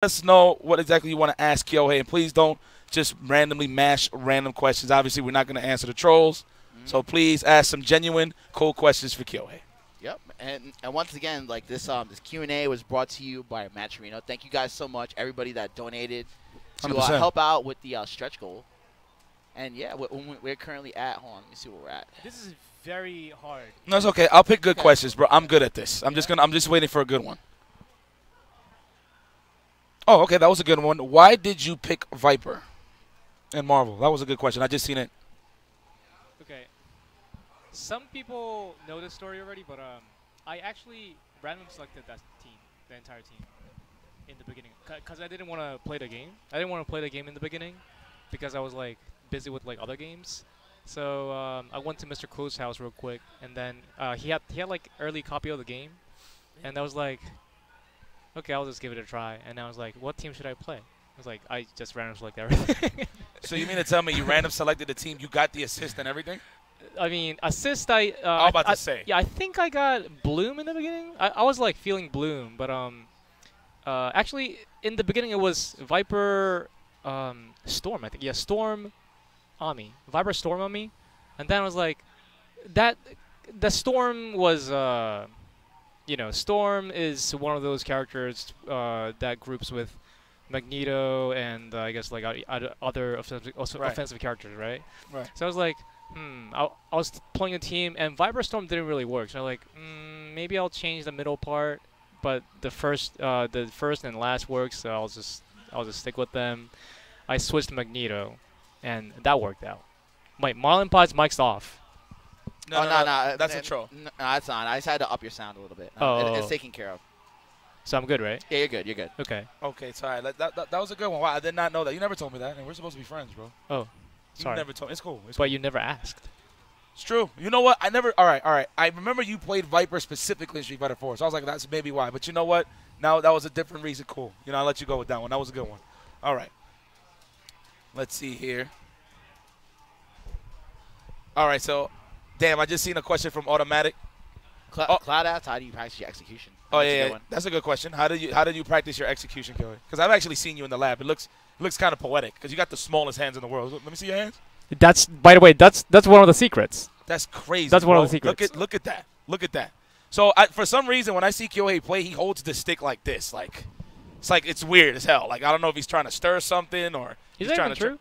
us know what exactly you want to ask Kyohei, and please don't just randomly mash random questions. Obviously, we're not going to answer the trolls, so please ask some genuine, cool questions for Kyohei. Yep, and once again, like this Q&A was brought to you by Matcherino. Thank you guys so much, everybody that donated to help out with the stretch goal. And yeah, we're currently at. Hold on, let me see where we're at. This is very hard. No, it's okay. I'll pick good questions, bro. I'm good at this. I'm just waiting for a good one. Oh, okay, that was a good one. Why did you pick Viper in Marvel? That was a good question. I just seen it. Okay. Some people know this story already, but I actually randomly selected that team, the entire team, in the beginning, because I didn't want to play the game. I didn't want to play the game in the beginning because I was like busy with like other games. So I went to Mr. Close's house real quick, and then he had like early copy of the game, and I was like, okay, I'll just give it a try. And I was like, what team should I play? I was like, I just random select everything. So you mean to tell me you random selected the team, you got the assist and everything? I mean, assist, I was about to say. Yeah, I think I got Bloom in the beginning. I was like feeling Bloom, but actually in the beginning it was Viper, Storm, I think. Yeah, Storm, Ami. Viper, Storm, Ami. And then I was like, the Storm was, you know, Storm is one of those characters that groups with Magneto and I guess like other offensive characters, right? Right. So I was like, I was playing a team, and Viper Storm didn't really work. So I was like, maybe I'll change the middle part, but the first and last works. So I'll just stick with them. I switched to Magneto, and that worked out. Wait, Marlon Pod's mic's off. No, that's a troll. No, that's not. I just had to up your sound a little bit. It's taken care of. So I'm good, right? Yeah, you're good. You're good. Okay. Okay, sorry. That was a good one. Wow, I did not know that. You never told me that, and we're supposed to be friends, bro. Oh, sorry. You never told me. It's cool. But you never asked. It's true. You know what? I never. All right. I remember you played Viper specifically in Street Fighter 4, so I was like, that's maybe why. But you know what? Now that was a different reason. Cool. You know, I'll let you go with that one. That was a good one. All right. Let's see here. All right. So, damn, I just seen a question from Automatic. Cloud Apps, how do you practice your execution? Oh yeah, that's a good question. How do you practice your execution, Kelly? Because I've actually seen you in the lab. It looks kind of poetic because you got the smallest hands in the world. Let me see your hands. That's, by the way, that's one of the secrets. That's crazy. That's one of the secrets. Look at that. Look at that. So for some reason, when I see Kyohei play, he holds the stick like this. Like it's weird as hell. Like I don't know if he's trying to stir something or he's trying to. Is that even true?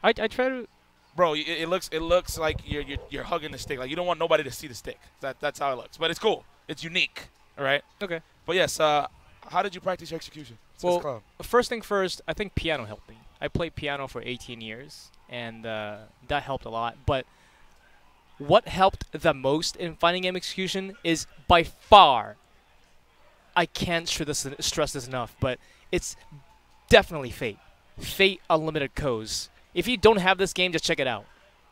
I try to. Bro, it looks like you're hugging the stick. Like you don't want nobody to see the stick. That's how it looks. But it's cool. It's unique. All right. Okay. But yes, how did you practice your execution? Well, first thing first, I think piano helped me. I played piano for 18 years, and that helped a lot. But what helped the most in fighting game execution is by far, I can't stress this enough, but it's definitely Fate. Fate Unlimited Codes. If you don't have this game, just check it out.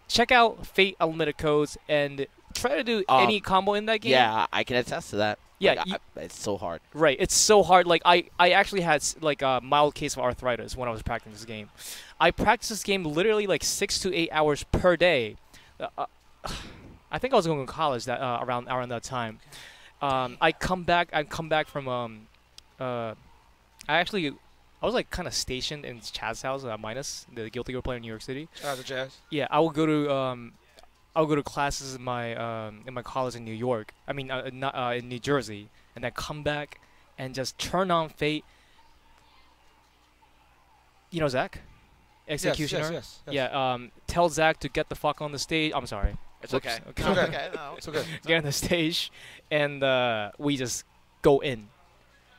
Check out Fate Unlimited Codes and try to do any combo in that game. Yeah, I can attest to that. Yeah, like, it's so hard. Right, it's so hard. Like I actually had like a mild case of arthritis when I was practicing this game. I practiced this game literally like 6 to 8 hours per day. I think I was going to college that around that time. I come back from I was like kind of stationed in Chaz's house, minus the Guilty Gear player in New York City. Shout out to Chaz. Yeah, I would go to classes in my college in New York. I mean, not in New Jersey, and then come back and just turn on Fate. You know Zach, Executioner. Yes. Yeah. Tell Zach to get the fuck on the stage. I'm sorry. It's okay. Okay. No, it's okay. Get on the stage, and we just go in.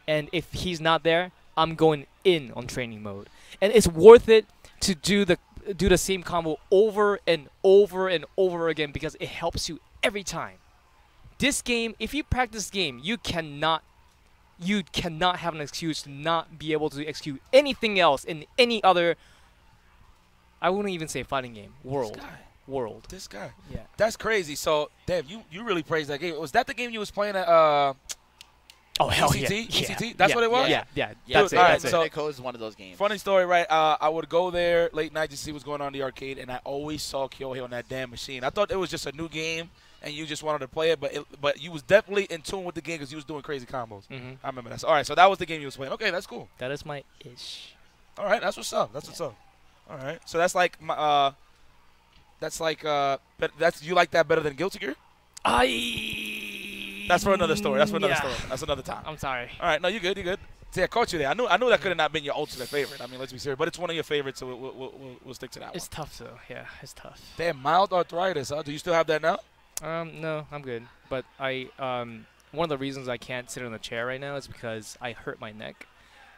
And if he's not there, I'm going in on training mode, and it's worth it to do the same combo over and over and over again because it helps you every time. This game, if you practice this game, you cannot have an excuse to not be able to execute anything else in any other. I wouldn't even say fighting game. World. This guy. Yeah. That's crazy. So, damn, you really praised that game. Was that the game you was playing at? Oh hell ECT? yeah! ECT? That's what it was? Yeah. That's it. All right, so Code is one of those games. Funny story, right? I would go there late night to see what's going on in the arcade, and I always saw Kyohei on that damn machine. I thought it was just a new game, and you just wanted to play it, but you was definitely in tune with the game because you was doing crazy combos. Mm-hmm. I remember that. All right, so that was the game you was playing. Okay, that's cool. That is my ish. All right, that's what's up. That's what's up. All right, so that's like my that's you like that better than Guilty Gear? That's for another story. That's for another story. That's another time. I'm sorry. All right, no, you good. You good. See, I caught you there. I knew that could have not been your ultimate favorite. I mean, let's be serious, but it's one of your favorites, so we'll stick to that It's one. tough though. Yeah, it's tough. Damn, mild arthritis, huh? Do you still have that now? No, I'm good. But one of the reasons I can't sit on the chair right now is because I hurt my neck.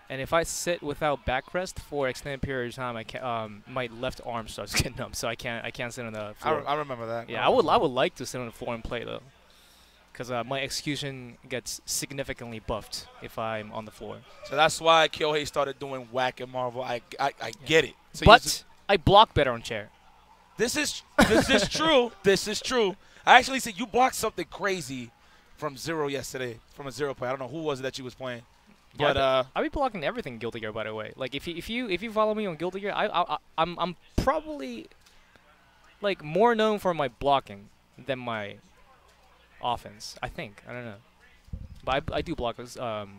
And if I sit without backrest for extended period of time, I can my left arm starts getting numb, so I can't sit on the floor. I remember that. Yeah, I would like to sit on the floor and play though, because my execution gets significantly buffed if I'm on the floor. So that's why Kyohei started doing whack and Marvel. I get it. So But I block better on chair. this is true. This is true. I actually said you blocked something crazy from Zero yesterday, from a Zero play. I don't know who was it that you was playing. But I'll be blocking everything Guilty Gear, by the way. Like if you follow me on Guilty Gear, I'm probably like more known for my blocking than my offense. I think. I don't know, but I do block.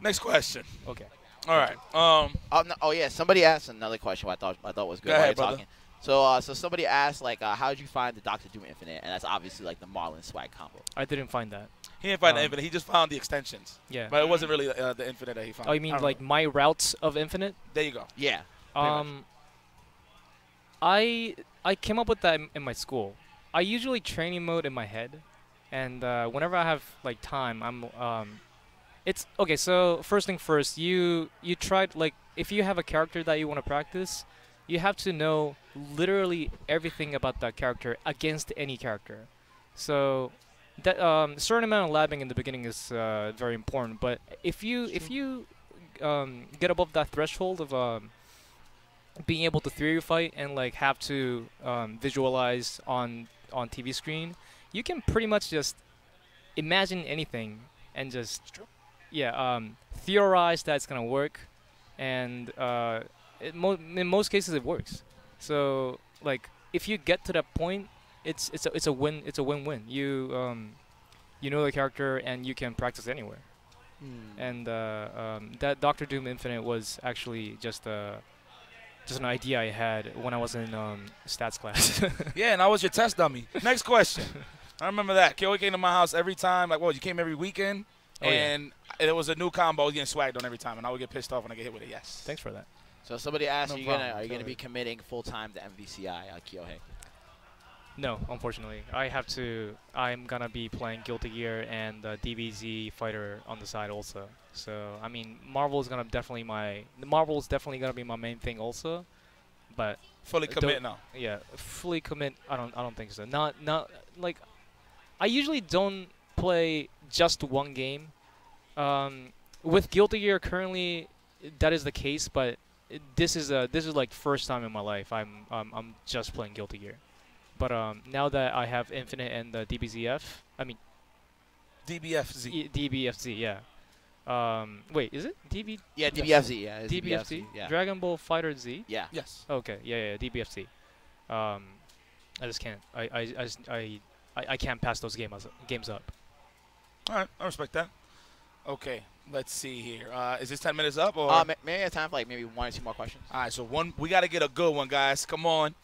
Next question. Okay. All right. Oh yeah, somebody asked another question. I thought was good. Go while ahead, you're brother. talking. So somebody asked like, how did you find the Doctor Doom Infinite? And that's obviously like the Marlin swag combo. I didn't find that. He didn't find the Infinite. He just found the extensions. Yeah. But it wasn't really the Infinite that he found. Oh, you mean I don't like know. my routes of Infinite? There you go. Yeah. I came up with that in my school. I usually training mode in my head, and whenever I have like time, it's okay. So first thing first, you tried like if you have a character that you want to practice, you have to know literally everything about that character against any character. So that certain amount of labbing in the beginning is very important. But if you get above that threshold of being able to theory fight and like have to visualize on TV screen, you can pretty much just imagine anything and just theorize that it's gonna work, and in most cases it works. So like if you get to that point, it's a win. It's a win-win. You know the character and you can practice anywhere. And that Doctor Doom Infinite was actually just an idea I had when I was in stats class. Yeah, and I was your test dummy. Next question. I remember that. Kyohei came to my house every time. Like, you came every weekend, and it was a new combo getting swagged on every time, and I would get pissed off when I get hit with it. Yes. Thanks for that. So somebody asked, No are you problem. gonna be committing full time to MVCI Kyohei? No, unfortunately, I'm gonna be playing Guilty Gear and DBZ Fighter on the side also. So I mean, Marvel's definitely gonna be my main thing also, but Fully commit now. yeah, fully commit. I don't think so. Not like I usually don't play just one game. With Guilty Gear currently, that is the case, but this is like first time in my life I'm just playing Guilty Gear. But now that I have Infinite and the DBZF, I mean DBFZ. DBFZ, yeah. Wait, is it DB? Yeah, DBFZ. Yeah, it's DBFZ. Yeah. Dragon Ball Fighter Z. Yeah. Yes. Okay, yeah, DBFZ. I just can't. I can't pass those games up. All right, I respect that. Okay, let's see here. Is this 10 minutes up or? Maybe I have time for like maybe 1 or 2 more questions. All right, so we got to get a good one, guys. Come on.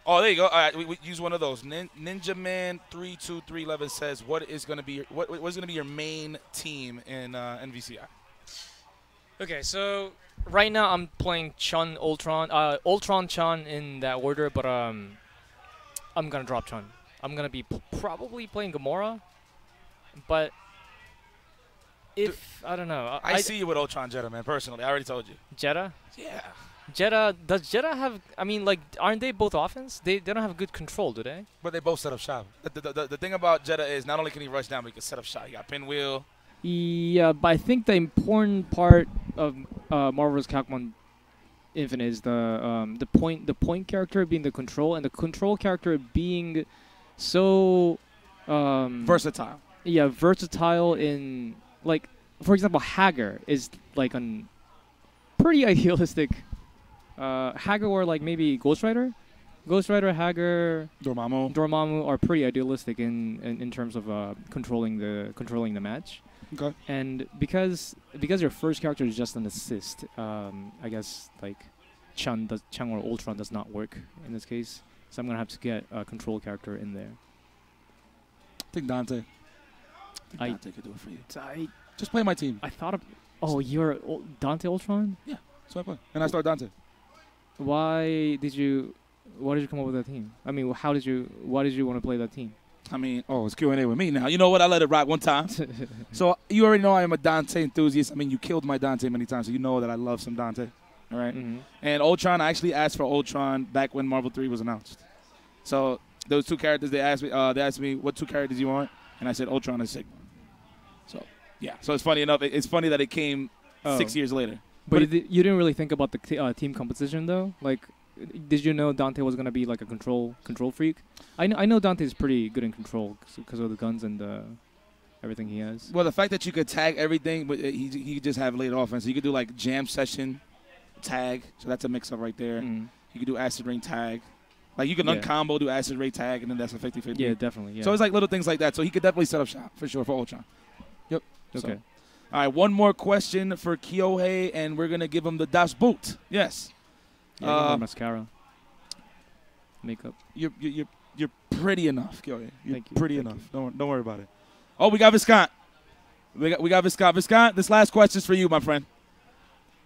Oh, there you go. All right, we use one of those. Ninja Man 32311 says, "What is going to be your main team in NVCI?" Okay, so right now I'm playing Chun Ultron, Ultron Chun in that order, but I'm gonna drop Chun. I'm gonna be probably playing Gamora, but if I don't know, I see you with Ultron Jeddah, man. Personally, I already told you. Jeddah. Yeah. Jeddah, does Jeddah have? I mean, like, aren't they both offense? They don't have good control, do they? But they both set up shop. The thing about Jeddah is not only can he rush down, but he can set up shot. He got pinwheel. Yeah, but I think the important part of Marvel's Capcom Infinite is the point character being the control, and the control character being so Versatile. Yeah, versatile in, like, for example, Hagar is like an pretty idealistic Hagar, or like maybe Ghost Rider. Ghost Rider, Hagar, Dormammu are pretty idealistic in terms of controlling the match. Okay. And because your first character is just an assist, I guess like Chang or Ultron does not work in this case. So I'm gonna have to get a control character in there. I think Dante. Dante could do it for you. I Just play my team. I thought of. Oh, you're Dante Ultron? Yeah, so I play. And I start Dante. Why did you come up with that team? I mean, why did you want to play that team? I mean, it's Q&A with me now. You know what? I let it rock one time. So you already know I am a Dante enthusiast. I mean, you killed my Dante many times, so you know that I love some Dante. All right? Mm-hmm. And Ultron, I actually asked for Ultron back when Marvel 3 was announced. So those two characters, they asked me what two characters you want, and I said Ultron and Sigma. So, yeah. So it's funny enough. It's funny that it came 6 years later. But you didn't really think about the team composition, though? Like, did you know Dante was going to be like a control freak? I know Dante's pretty good in control because of the guns and everything he has. Well, the fact that you could tag everything, but he could just have late offense. So you could do like jam session, tag. So that's a mix-up right there. Mm. You could do acid rain tag. Like you can uncombo, do acid rain tag, and then that's a 50-50. Yeah, definitely. Yeah. So it's like little things like that. So he could definitely set up shop for sure for Ultron. Yep. Okay. So. All right, one more question for Kyohei, and we're going to give him the Das Boot. Yes. Yeah, mascara. Makeup. You're pretty enough, Kyohei. You're Thank you. pretty enough. Don't worry about it. Oh, we got Viscount. We got Viscount. Viscount, this last question's for you, my friend.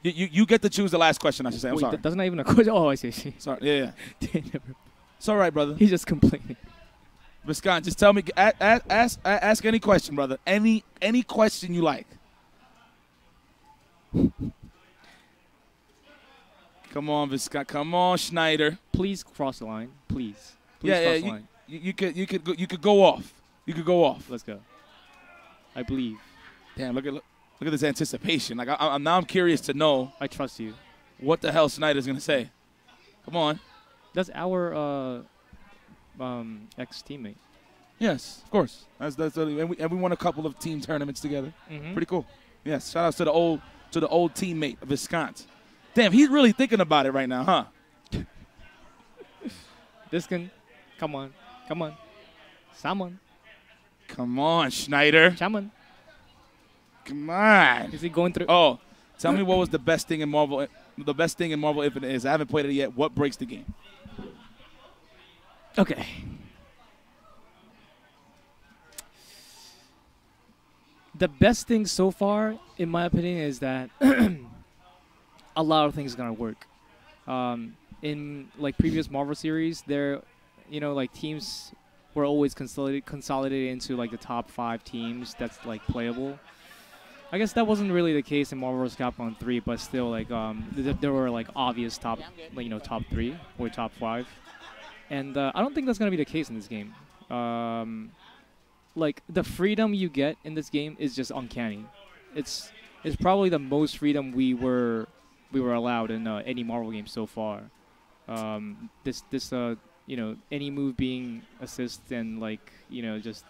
You get to choose the last question, I should say. I'm sorry. That's not even a question. Oh, I see. Sorry. Yeah. It's all right, brother. He's just complaining. Viscount, just tell me, ask any question, brother. Any question you like. Come on, Viscount. Come on, Schneider. Please cross the line. Please cross the line. You could go off. You could go off. Let's go. I believe. Damn, look at this anticipation. Like I'm curious to know. I trust you. What the hell Snyder's gonna say? Come on. That's our ex-teammate. Yes, of course. That's and we won a couple of team tournaments together. Mm-hmm. Pretty cool. Yes. Shout out to the old teammate, Viscount. Damn, he's really thinking about it right now, huh? Viscount, come on. Someone. Come on, Schneider. Someone. Come on. Is he going through? Oh, tell me what was the best thing in Marvel. The best thing in Marvel Infinite is I haven't played it yet. What breaks the game? Okay. The best thing so far, in my opinion, is that a lot of things are gonna work. In like previous Marvel series, like teams were always consolidated into like the top 5 teams that's like playable. I guess that wasn't really the case in Marvel vs. Capcom 3, but still like there were like obvious top 3 or top 5, and I don't think that's gonna be the case in this game. Like the freedom you get in this game is just uncanny. It's probably the most freedom we were allowed in any Marvel game so far. Any move being assist and like just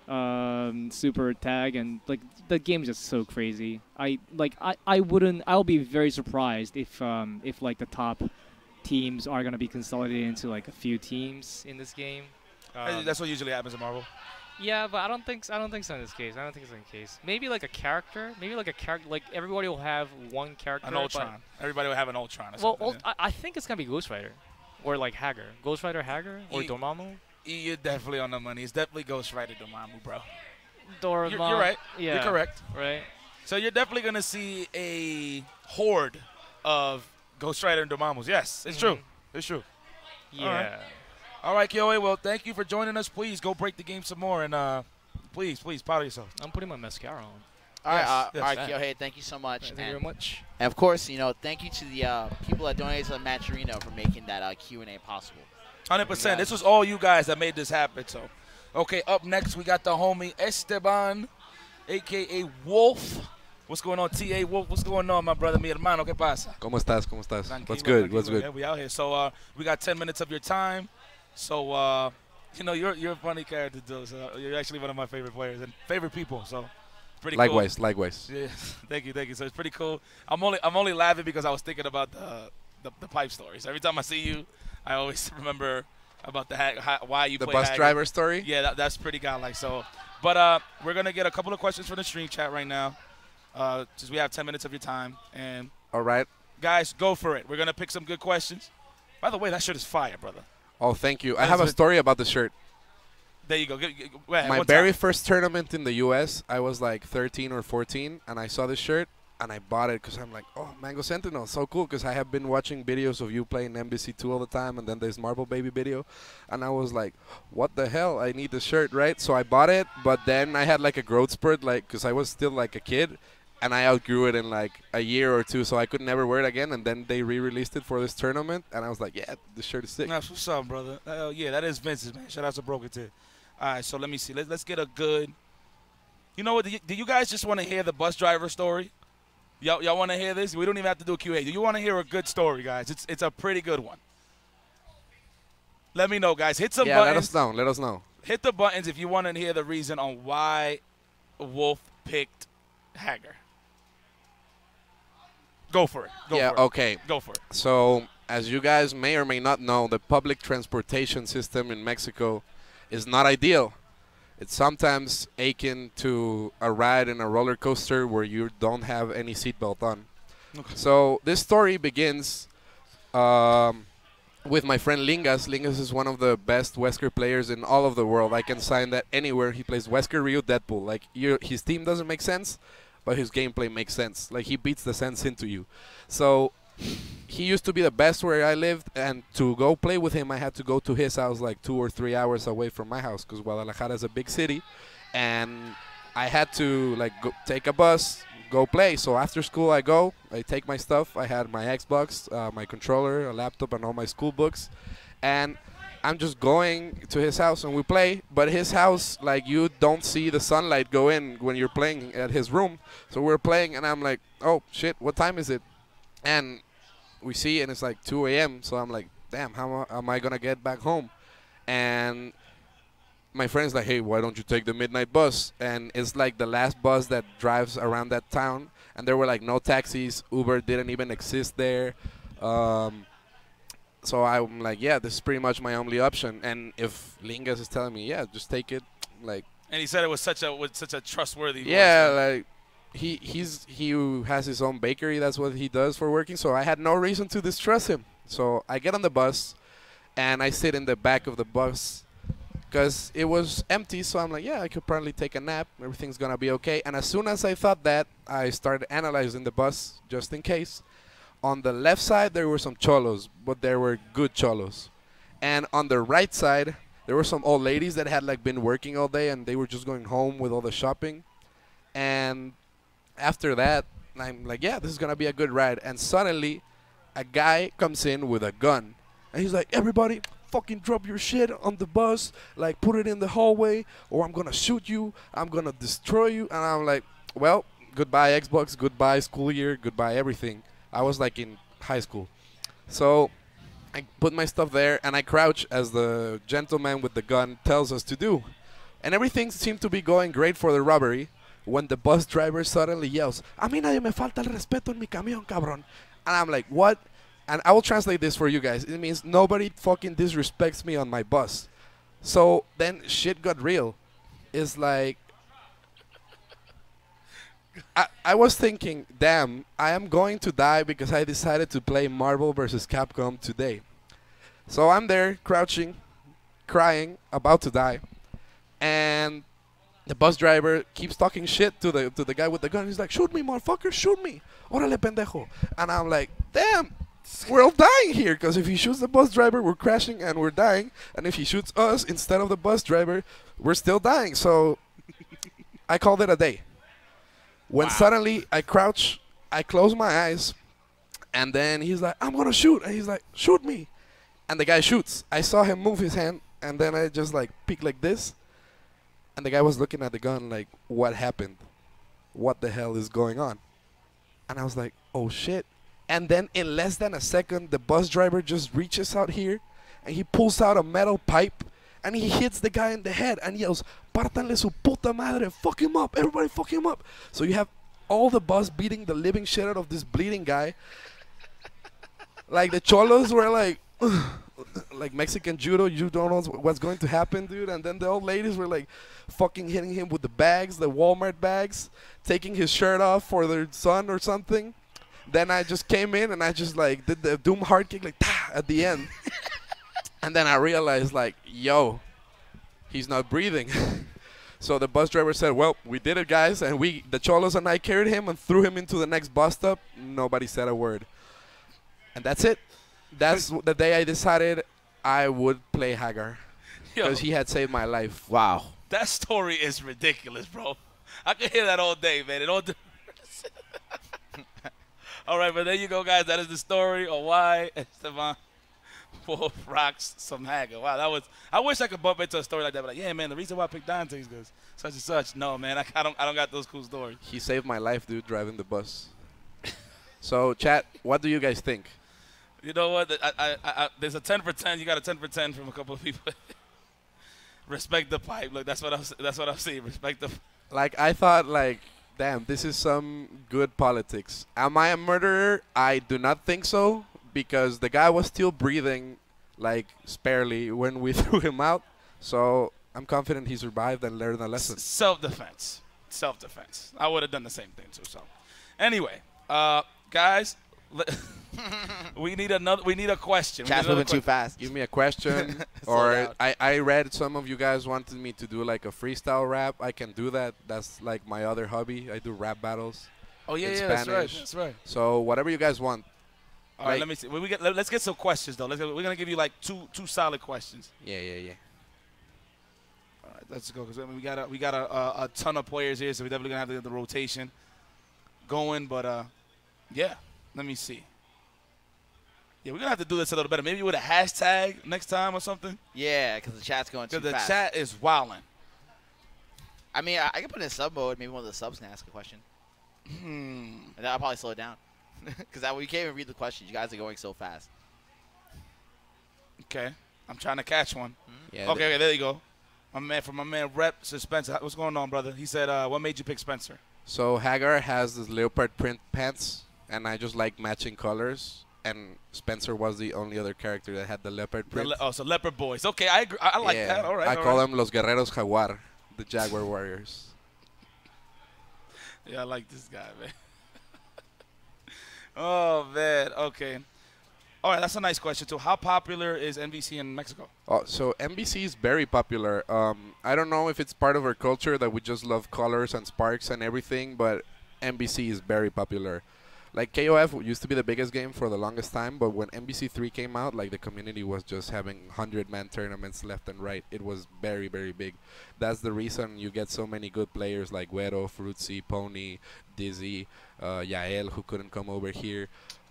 super tag, and like the game's just so crazy. I'll be very surprised if like the top teams are gonna be consolidated into like a few teams in this game. That's what usually happens in Marvel. Yeah, but I don't think so in this case. Maybe like a character. Like everybody will have one character. An Ultron. Everybody will have an Ultron. I think it's gonna be Ghost Rider, or like Hagar. Ghost Rider, Hagar, or Dormammu. You're definitely on the money. It's definitely Ghost Rider, Dormammu, bro. Dormammu. You're right. Yeah. You're correct. Right. So you're definitely gonna see a horde of Ghost Rider and Dormammus. Yes, it's true. It's true. Yeah. All right, Kyohei, well, thank you for joining us. Please go break the game some more, and please, powder yourself. I'm putting my mascara on. All right, Kyohei, thank you so much. Thank you very much. And of course, thank you to the people that donated to the Matcherino for making that Q&A possible. 100%. This was all you guys that made this happen. So, okay, up next we got the homie Esteban, a.k.a. Wolf. What's going on, T.A. Wolf? What's going on, my brother, mi hermano? ¿Qué pasa? ¿Cómo estás? What's good? Yeah, we out here. So we got 10 minutes of your time. So, you're a funny character, too. So you're actually one of my favorite players and favorite people. So pretty cool. Likewise. Yeah, thank you. So it's pretty cool. I'm only laughing because I was thinking about the pipe stories. Every time I see you, I always remember about why you the play bus Haggar. driver story. Yeah, that's pretty godlike. So, but we're gonna get a couple of questions from the stream chat right now, since we have 10 minutes of your time. And all right, guys, go for it. We're gonna pick some good questions. By the way, that shirt is fire, brother. Oh, thank you. I have a story about the shirt. There you go. Go ahead, My very first tournament in the U.S., I was like 13 or 14, and I saw this shirt, and I bought it because I'm like, oh, Mango Sentinel, so cool, because I have been watching videos of you playing MBC2 all the time, and then there's Marble Baby video, and I was like, what the hell? I need the shirt, right? So I bought it, but then I had like a growth spurt, like, because I was still like a kid, and I outgrew it in like a year or two, so I could never wear it again, and then they re-released it for this tournament, and I was like, yeah, the shirt is sick. That's what's up, brother. Yeah, that is Vince's, man. Shout out to Broken Tip. All right, so let me see. Let's get a good. You know what? Do you guys just want to hear the bus driver story? Y'all want to hear this? We don't even have to do a QA. Do you want to hear a good story, guys? It's a pretty good one. Let me know, guys. Hit some buttons. Let us know. Hit the buttons if you want to hear the reason on why Wolf picked Haggar. Go for it. Okay. Go for it. So, as you guys may or may not know, the public transportation system in Mexico is not ideal. It's sometimes akin to a ride in a roller coaster where you don't have any seatbelt on. Okay. So this story begins with my friend Lingas. Lingas is one of the best Wesker players in all of the world. I can sign that anywhere. He plays Wesker, Ryu, Deadpool. Like his team doesn't make sense, but his gameplay makes sense. Like he beats the sense into you. So he used to be the best where I lived, and to go play with him, I had to go to his house like 2 or 3 hours away from my house because Guadalajara is a big city, and I had to like take a bus, go play. So after school, I take my stuff. I had my Xbox, my controller, a laptop, and all my school books, and I'm just going to his house and we play. But his house, like, you don't see the sunlight go in when you're playing at his room. So we're playing, and I'm like, oh shit, what time is it? And we see, and it's like 2 a.m. So I'm like, damn, how am I going to get back home? And my friend's like, hey, why don't you take the midnight bus? And it's like the last bus that drives around that town. And there were like no taxis. Uber didn't even exist there. So I'm like, yeah, this is pretty much my only option. And if Lingas is telling me, yeah, just take it, like. And he said it was such a trustworthy. Yeah, like. He has his own bakery. That's what he does for working. So I had no reason to distrust him. So I get on the bus, and I sit in the back of the bus because it was empty. So I'm like, yeah, I could probably take a nap. Everything's going to be okay. And as soon as I thought that, I started analyzing the bus just in case. On the left side, there were some cholos, but there were good cholos. And on the right side, there were some old ladies that had like been working all day, and they were just going home with all the shopping. And after that, I'm like, yeah, this is going to be a good ride. And suddenly, a guy comes in with a gun. And he's like, everybody, fucking drop your shit on the bus. Like, put it in the hallway, or I'm going to shoot you. I'm going to destroy you. And I'm like, well, goodbye Xbox, goodbye school year, goodbye everything. I was like in high school. So I put my stuff there, and I crouch as the gentleman with the gun tells us to do. And everything seemed to be going great for the robbery, when the bus driver suddenly yells, "A mí nadie me falta el respeto en mi camión, cabrón." And I'm like, what? And I will translate this for you guys. It means nobody fucking disrespects me on my bus. So then shit got real. It's like, I was thinking, damn, I am going to die because I decided to play Marvel vs. Capcom today. So I'm there, crouching, crying, about to die. And the bus driver keeps talking shit to the guy with the gun. He's like, shoot me, motherfucker, shoot me. Órale, pendejo. And I'm like, damn, we're all dying here. Because if he shoots the bus driver, we're crashing and we're dying. And if he shoots us instead of the bus driver, we're still dying. So I called it a day. When suddenly I crouch, I close my eyes. And then he's like, I'm going to shoot. And he's like, shoot me. And the guy shoots. I saw him move his hand. And then I just like peek like this. And the guy was looking at the gun like, what happened? What the hell is going on? And I was like, oh shit. And then in less than a second, the bus driver just reaches out here and he pulls out a metal pipe and he hits the guy in the head and yells, "Pártanle su puta madre, fuck him up, everybody fuck him up." So you have all the bus beating the living shit out of this bleeding guy. like the cholos were like like Mexican judo, you don't know what's going to happen, dude. And then the old ladies were like fucking hitting him with the bags, the Walmart bags, taking his shirt off for their son or something. Then I just came in and I just like did the Doom hard kick like ta at the end. And then I realized like, yo, he's not breathing. So the bus driver said, well, we did it, guys. And the cholos and I carried him and threw him into the next bus stop. Nobody said a word. And that's it. That's the day I decided I would play Hagar. Because he had saved my life. Wow. That story is ridiculous, bro. I could hear that all day, man. It all. All right, but there you go, guys. That is the story of why Esteban Wolf rocks some Hagar. Wow, that was. I wish I could bump into a story like that. But like, yeah, man, the reason why I picked Dante is because such and such. No, man, I don't got those cool stories. He saved my life, dude, driving the bus. So, chat, what do you guys think? You know what? There's a 10 for 10. You got a 10 for 10 from a couple of people. Respect the pipe. Look, that's what I'm saying. Respect the. Like, I thought, like, damn, this is some good politics. Am I a murderer? I do not think so, because the guy was still breathing, like, sparely when we threw him out. So I'm confident he survived and learned a lesson. Self-defense. Self-defense. I would have done the same thing too. So, anyway, guys, we need a question. Chat's moving too fast. Give me a question. Or I read some of you guys wanted me to do like a freestyle rap. I can do that. That's like my other hobby. I do rap battles. Oh yeah, in yeah, Spanish. that's right. That's right. So whatever you guys want. All right, let me see. Let's get some questions though. We're gonna give you like two solid questions. Yeah. All right, let's go because we got a ton of players here, so we're definitely gonna have to get the rotation going. But yeah, let me see. Yeah, we're gonna have to do this a little better. Maybe with a hashtag next time or something. Yeah, because the chat's going too fast. Because the chat is wilding. I mean, I can put it in sub mode. Maybe one of the subs can ask a question. And that'll probably slow it down. Because we can't even read the questions. You guys are going so fast. Okay. I'm trying to catch one. Yeah. Okay, there you go. My man Rep Spencer. What's going on, brother? He said, what made you pick Spencer? So Hagar has this leopard print pants, and I just like matching colors. And Spencer was the only other character that had the leopard print. So Leopard Boys. Okay, I agree. I like that. All right. I call them Los Guerreros Jaguar, the Jaguar Warriors. Yeah, I like this guy, man. Oh, man. Okay. All right, that's a nice question, too. How popular is NBC in Mexico? Oh, so NBC is very popular. I don't know if it's part of our culture that we just love colors and sparks and everything, but NBC is very popular. Like, KOF used to be the biggest game for the longest time, but when NBC3 came out, like, the community was just having 100-man tournaments left and right. It was very, very big. That's the reason you get so many good players like Güero, Fruitsy, Pony, Dizzy, Yael, who couldn't come over here.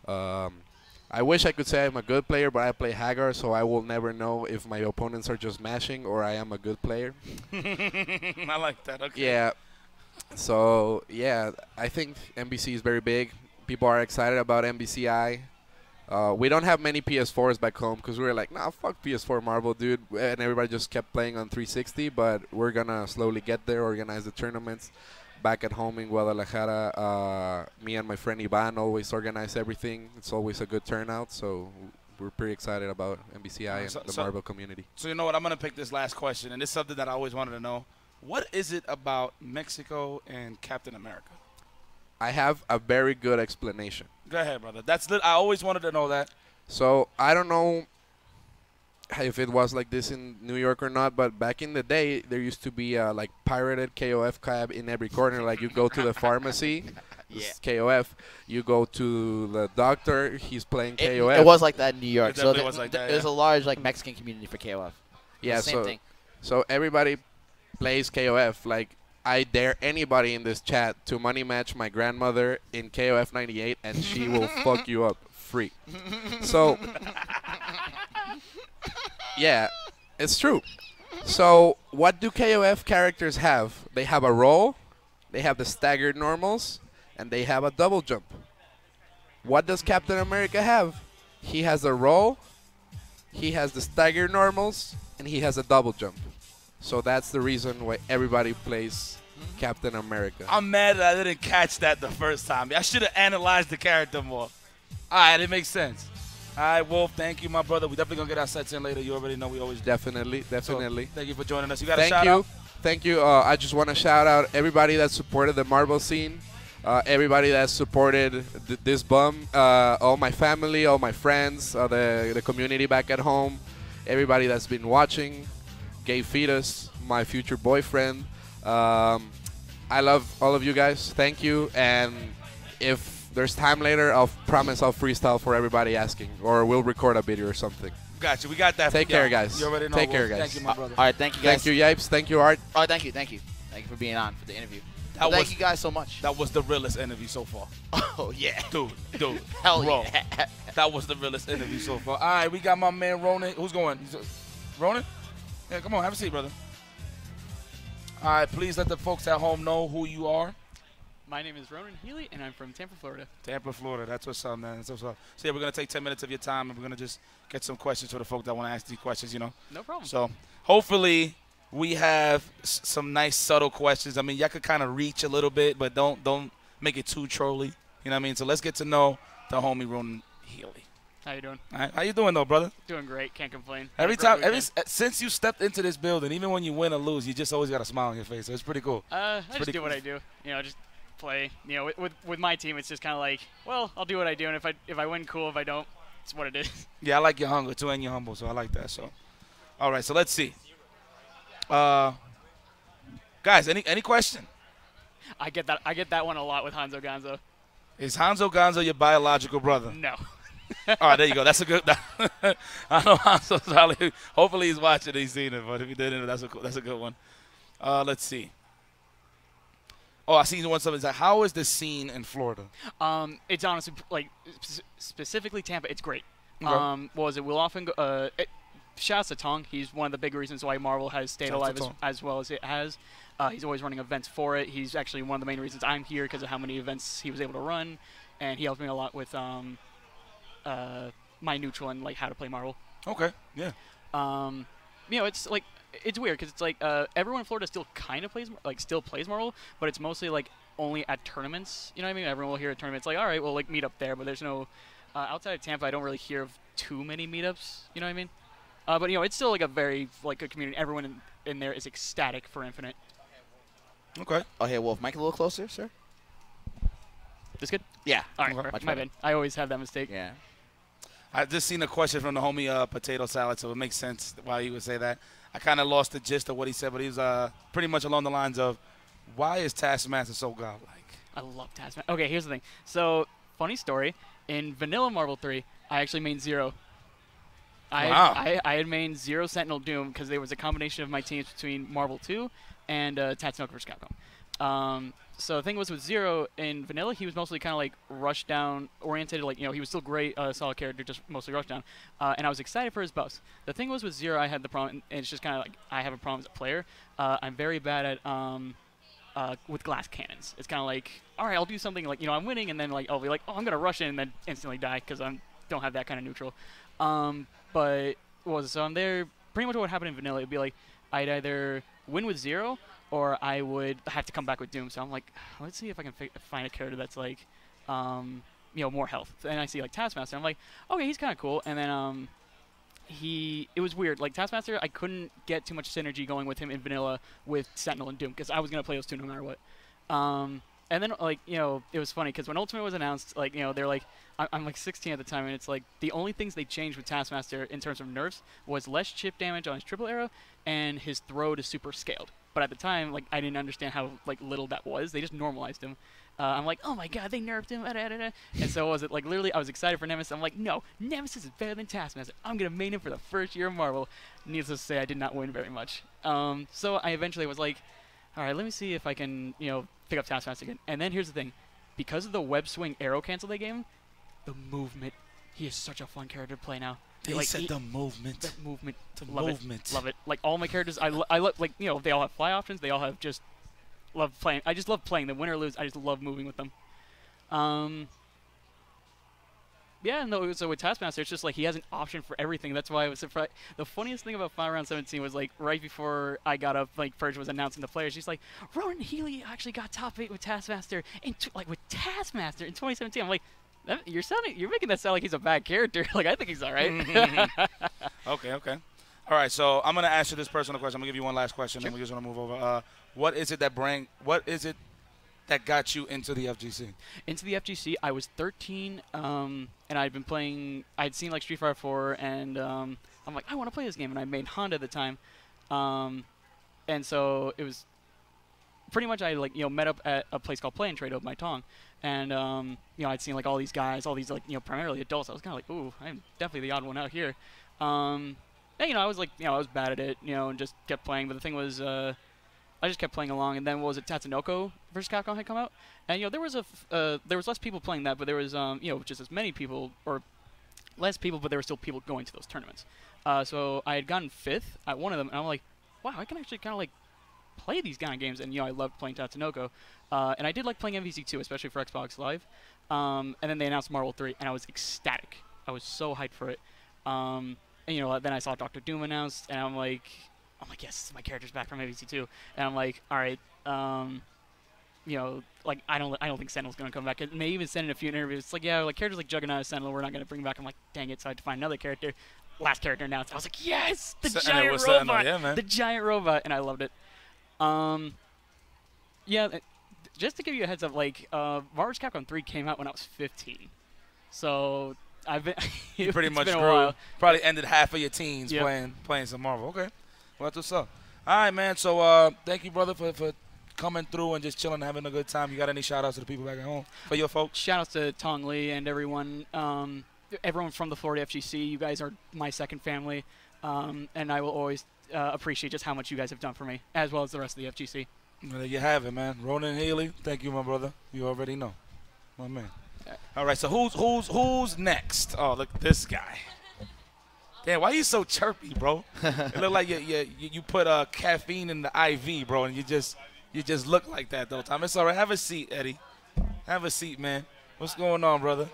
I wish I could say I'm a good player, but I play Hagar, so I will never know if my opponents are just mashing or I am a good player. I like that. Okay. Yeah. So, yeah, I think NBC is very big. People are excited about NBCI. We don't have many PS4s back home because we were like, nah, fuck PS4 Marvel, dude. And everybody just kept playing on 360, but we're going to slowly get there, organize the tournaments. Back at home in Guadalajara, me and my friend Ivan always organize everything. It's always a good turnout, so we're pretty excited about NBCI and the Marvel community. So you know what? I'm going to pick this last question, and this is something that I always wanted to know. What is it about Mexico and Captain America? I have a very good explanation. Go ahead, brother. I always wanted to know that. So I don't know if it was like this in New York or not, but back in the day, there used to be like pirated KOF cab in every corner. Like you go to the pharmacy, KOF. You go to the doctor, he's playing KOF. It was like that in New York. So was like that, there's a large like Mexican community for KOF. Yeah, same thing. So everybody plays KOF. Like I dare anybody in this chat to money match my grandmother in KOF 98, and she will fuck you up free. So. Yeah, it's true. So what do KOF characters have? They have a roll, they have the staggered normals, and they have a double jump. What does Captain America have? He has a roll, he has the staggered normals, and he has a double jump. So that's the reason why everybody plays Captain America. I'm mad that I didn't catch that the first time. I should have analyzed the character more. All right, it makes sense. All right, Wolf, thank you, my brother. We definitely going to get our sets in later. You already know we always do. Definitely. So, thank you for joining us. You got a shout out? Thank you. I just want to shout out everybody that supported the Marvel scene, everybody that supported this bum, all my family, all my friends, the community back at home, everybody that's been watching, Gay Fetus, my future boyfriend. I love all of you guys. Thank you. And if there's time later, I'll promise I'll freestyle for everybody asking, or we'll record a video or something. Gotcha. We got that. Take care, guys. You already know. Take care, guys. Thank you, my brother. All right, thank you, guys. Thank you, Yipes. Thank you, Art. Oh, thank you for being on for the interview. Thank you guys so much. That was the realest interview so far. Oh yeah, dude. Hell bro, yeah. That was the realest interview so far. All right, we got my man Ronan. Who's going? Ronan? Yeah, come on, have a seat, brother. All right, please let the folks at home know who you are. My name is Ronan Healy, and I'm from Tampa, Florida. Tampa, Florida. That's what's up, man. That's what's up. So, yeah, we're going to take 10 minutes of your time, and we're going to just get some questions for the folk that want to ask these questions, you know. No problem. So, hopefully, we have some nice, subtle questions. I mean, y'all could kind of reach a little bit, but don't make it too trolly. You know what I mean? So, let's get to know the homie Ronan Healy. How you doing? All right. How you doing, though, brother? Doing great. Can't complain. Since you stepped into this building, even when you win or lose, you just always got a smile on your face. So, it's pretty cool. I just do what I do. You know, just play. You know, with my team, it's just kind of like, well, I'll do what I do, and if I win, cool. If I don't, it's what it is. Yeah, I like your hunger too, and you're humble, so I like that. So, all right, so let's see. Guys, any question? I get that one a lot with Hanzo Gonzo. Is Hanzo Gonzo your biological brother? No. All right, there you go. That's a good. I know Hanzo's probably. Hopefully he's watching. He's seen it, but if he didn't, that's a good one. Let's see. Oh, I seen one. Something like, how is the scene in Florida? It's honestly like specifically Tampa. It's great. Okay. What was it? We'll often go. Shouts to Tong. He's one of the big reasons why Marvel has stayed alive as well as it has. He's always running events for it. He's actually one of the main reasons I'm here because of how many events he was able to run, and he helped me a lot with my neutral and like how to play Marvel. Okay. Yeah. You know, it's like it's weird because it's like everyone in Florida still kind of plays Marvel, but it's mostly like only at tournaments. You know what I mean? Everyone will hear at tournaments like, all right, we'll like meet up there, but there's no outside of Tampa. I don't really hear of too many meetups. You know what I mean? But you know, it's still like a very like a community. Everyone in there is ecstatic for Infinite. Okay. Oh, hey, Wolf, mic a little closer, sir. This good? Yeah. All right. Much My better. bad. I always have that mistake. Yeah. I just seen a question from the homie Potato Salad, so it makes sense why he would say that. I kind of lost the gist of what he said, but he was pretty much along the lines of, why is Taskmaster so godlike? I love Taskmaster. Okay, here's the thing. So, funny story. In Vanilla Marvel 3, I actually mained Zero. Wow. I had mained Zero Sentinel Doom because there was a combination of my teams between Marvel 2 and Tatsunoko vs. Capcom. So the thing was with Zero in Vanilla, he was mostly kind of like rush down oriented, like, you know, he was still great, solid character, just mostly rush down. And I was excited for his buffs. The thing was with Zero, I had the problem, and it's just kind of like I have a problem as a player. I'm very bad at with glass cannons. It's kind of like, all right, I'll do something like, you know, I'm winning, and then like I'll be like, oh, I'm gonna rush in and then instantly die because I don't have that kind of neutral. But so I'm there. Pretty much what would happen in Vanilla, it'd be like I'd either win with Zero, or I would have to come back with Doom. So I'm like, let's see if I can find a character that's like, you know, more health. And I see like Taskmaster. I'm like, okay, he's kind of cool. And then it was weird. Like Taskmaster, I couldn't get too much synergy going with him in Vanilla with Sentinel and Doom because I was gonna play those two no matter what. And then like, you know, it was funny because when Ultimate was announced, like, you know, they're like, I'm like 16 at the time, and it's like the only things they changed with Taskmaster in terms of nerfs was less chip damage on his triple arrow and his throw to super scaled. But at the time, like, I didn't understand how like little that was. They just normalized him. I'm like, oh my god, they nerfed him. And so was it like literally I was excited for Nemesis. I'm like, no, Nemesis is better than Taskmaster. I'm gonna main him for the first year of Marvel. Needless to say, I did not win very much. So I eventually was like, all right, let me see if I can, you know, pick up Taskmaster again. And then here's the thing, because of the web swing arrow cancel they gave him, the movement. He is such a fun character to play now. They like, said the movement. The movement. Love Love it. Like all my characters, I love, like, you know, they all have fly options. They all have just love playing. I just love playing. The win or lose, I just love moving with them. Yeah, no, so with Taskmaster, it's just like he has an option for everything. That's why I was surprised. The funniest thing about Final Round 17 was like right before I got up, like Purge was announcing the players. She's like, Ronan Healy actually got top 8 with Taskmaster, with Taskmaster in 2017. I'm like, You're making that sound like he's a bad character. Like I think he's all right. Okay. All right, so I'm gonna ask you this personal question. I'm gonna give you one last question, and we're just gonna move over. What is it that got you into the FGC? Into the FGC, I was 13, and I'd been playing. I'd seen like Street Fighter 4, and I'm like, I want to play this game, and I made Honda at the time, and so it was pretty much I met up at a place called Play and Trade over my tongue, and I'd seen like all these guys, all these primarily adults. I was kind of like, ooh, I'm definitely the odd one out here. And I was I was bad at it, and just kept playing. But the thing was, I just kept playing along. And then what was it, Tatsunoko vs. Capcom had come out, and there was there was less people playing that, but there was just as many people or less people, but there were still people going to those tournaments. So I had gotten 5th at one of them, and I'm like, wow, I can actually kind of play these kind of games, and I loved playing Tatsunoko, and I did like playing MVC2, especially for Xbox Live. And then they announced Marvel 3, and I was ecstatic. I was so hyped for it. And then I saw Dr. Doom announced, and I'm like, yes, my character's back from MVC2, and I'm like, all right, I don't think Sentinel's gonna come back. And they even sent in a few interviews. It's like, yeah, characters like Juggernaut and Sentinel, we're not gonna bring back. I'm like, dang it, so I had to find another character. Last character announced. I was like, yes, the giant robot, the giant robot, and I loved it. Just to give you a heads up, Marvel vs. Capcom 3 came out when I was 15, so I've been you pretty much grew. Probably ended half of your teens playing some Marvel. Okay, well that's what's up. All right, man. So thank you, brother, for coming through and just chilling, having a good time. You got any shout outs to the people back at home for your folks? Shout outs to Tong Lee and everyone from the Florida FGC. You guys are my second family, and I will always appreciate just how much you guys have done for me, as well as the rest of the FGC. Well, there you have it, man. Ronan Healy, thank you, my brother. You already know, my man. All right, so who's next? Oh, look at this guy. Damn, why you so chirpy, bro? It look like you put caffeine in the IV, bro, and you just look like that the whole time. It's all right. Have a seat, Eddie. Have a seat, man. What's going on, brother?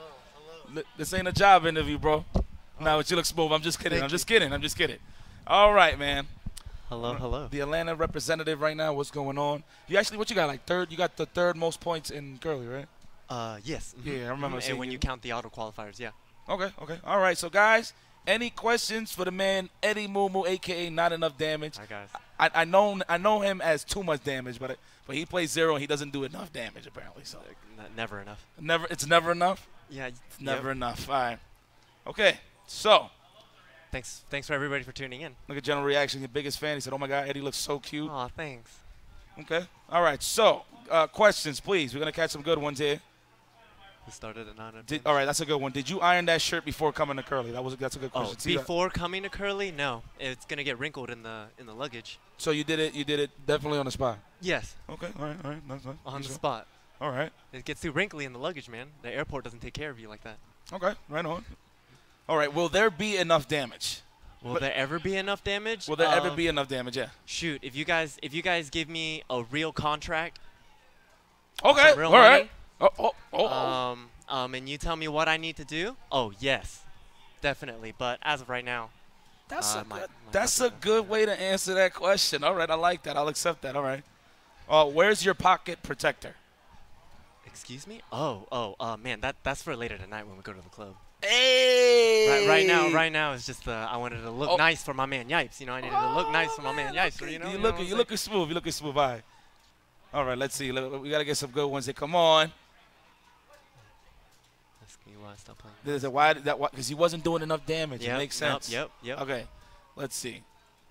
This ain't a job interview, bro. No, but you look smooth. I'm just kidding. I'm just kidding. All right, man. Hello. The Atlanta representative right now. What's going on? What you got, third? You got the third most points in Curly, right? Yes. Yeah, I remember. And when you count the auto qualifiers, yeah. Okay. All right, so guys, any questions for the man Eddie Mumu, a.k.a. Not Enough Damage? Hi, guys. I know him as too much damage, but he plays 0 and he doesn't do enough damage apparently. So never enough. It's never enough. Yeah, it's never enough. All right. Okay. So. Thanks for everybody for tuning in. Look at general reaction. Your biggest fan. He said, "Oh my God, Eddie looks so cute." Aw, thanks. Okay. All right. So, questions, please. We're gonna catch some good ones here. Who started at 9? All right, that's a good one. Did you iron that shirt before coming to Curly? That's a good question. Before coming to Curly? No, it's gonna get wrinkled in the luggage. So you did it definitely on the spot. Yes. Okay. All right. That's on the spot. All right. It gets too wrinkly in the luggage, man. The airport doesn't take care of you like that. Okay. Right on. All right. Will there be enough damage? Will there ever be enough damage? Will there ever be enough damage? Yeah. Shoot, if you guys give me a real contract. Okay. Real all money, right. And you tell me what I need to do. Oh yes, definitely. But as of right now, that's a good way to answer that question. All right, I like that. I'll accept that. All right. Where's your pocket protector? Excuse me? Oh, man, that's for later tonight when we go to the club. Hey! Right now it's just I wanted to look nice for my man Yipes. I needed to look nice for my man Yipes. You looking smooth. You looking smooth. All right, let's see. We gotta get some good ones here. Come on. Ask me why I stopped playing. There's a why because he wasn't doing enough damage. It makes sense. Yep. Okay, let's see.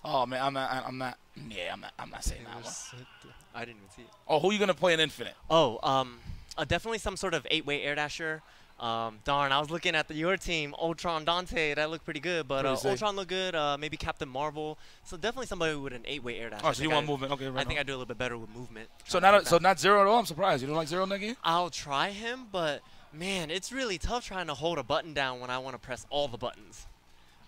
Oh man, I'm not saying that one. I didn't even see it. Oh, who are you gonna play in Infinite? Definitely some sort of 8-way air dasher. Darn, I was looking at your team, Ultron Dante. That looked pretty good, but Ultron looked good. Maybe Captain Marvel. So definitely somebody with an 8-way air dash. Oh, so you want movement? Okay, right. I think I do a little bit better with movement. So not 0 at all. I'm surprised. You don't like 0 in that game? I'll try him, but man, it's really tough trying to hold a button down when I want to press all the buttons.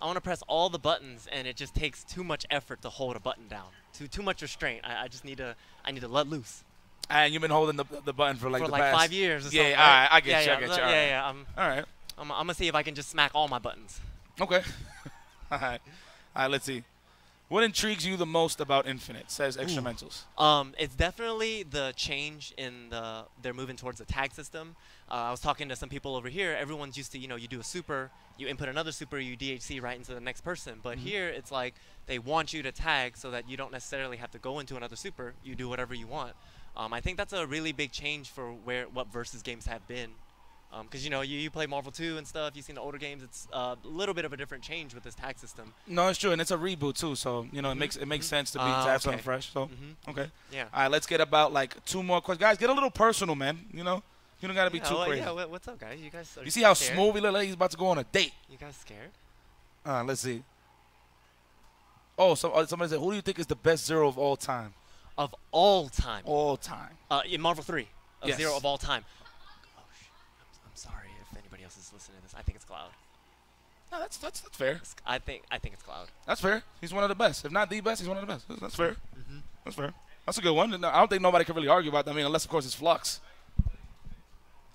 I want to press all the buttons, and it just takes too much effort to hold a button down. Too much restraint. I just need to let loose. And you've been holding the button for the past 5 years or something. Yeah, right? I get you. Yeah. All right. I'm going to see if I can just smack all my buttons. Okay. All right, let's see. What intrigues you the most about Infinite? Says Extramentals. It's definitely the change in they're moving towards the tag system. I was talking to some people over here. Everyone's used to, you do a super, you input another super, you DHC right into the next person. But here, it's like they want you to tag so that you don't necessarily have to go into another super. You do whatever you want. I think that's a really big change for what versus games have been. Because, you play Marvel 2 and stuff. You've seen the older games. It's a little bit of a different change with this tag system. No, it's true, and it's a reboot too. So it makes sense to be tag something fresh. So okay, yeah. All right, let's get about like 2 more questions, guys. Get a little personal, man. You don't gotta be too crazy. Yeah, what's up, guys? You guys. You see how scared? smooth he look like he's about to go on a date. You guys scared? Let's see. Oh, somebody said, who do you think is the best Zero of all time? Of all time. All time. In Marvel 3, Yes. Zero of all time. Oh shit! I'm sorry if anybody else is listening to this. I think it's Cloud. No, that's fair. I think it's Cloud. That's fair. He's one of the best. If not the best, he's one of the best. That's fair. That's fair. That's a good one. I don't think nobody can really argue about that. I mean, unless of course it's Flux.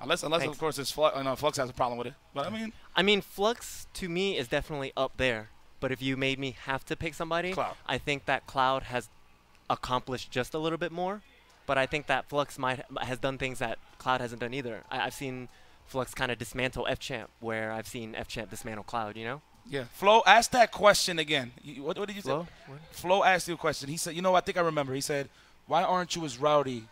Unless of course it's Flux. Flux has a problem with it. But I mean, Flux to me is definitely up there. But if you made me have to pick somebody, Cloud. I think that Cloud has accomplished just a little bit more. But I think that Flux has done things that Cloud hasn't done either. I've seen Flux kind of dismantle F-Champ, where I've seen F-Champ dismantle Cloud, Yeah. Flo, ask that question again. What did you say? Flo? Flo asked you a question. He said, I think I remember. He said, why aren't you as rowdy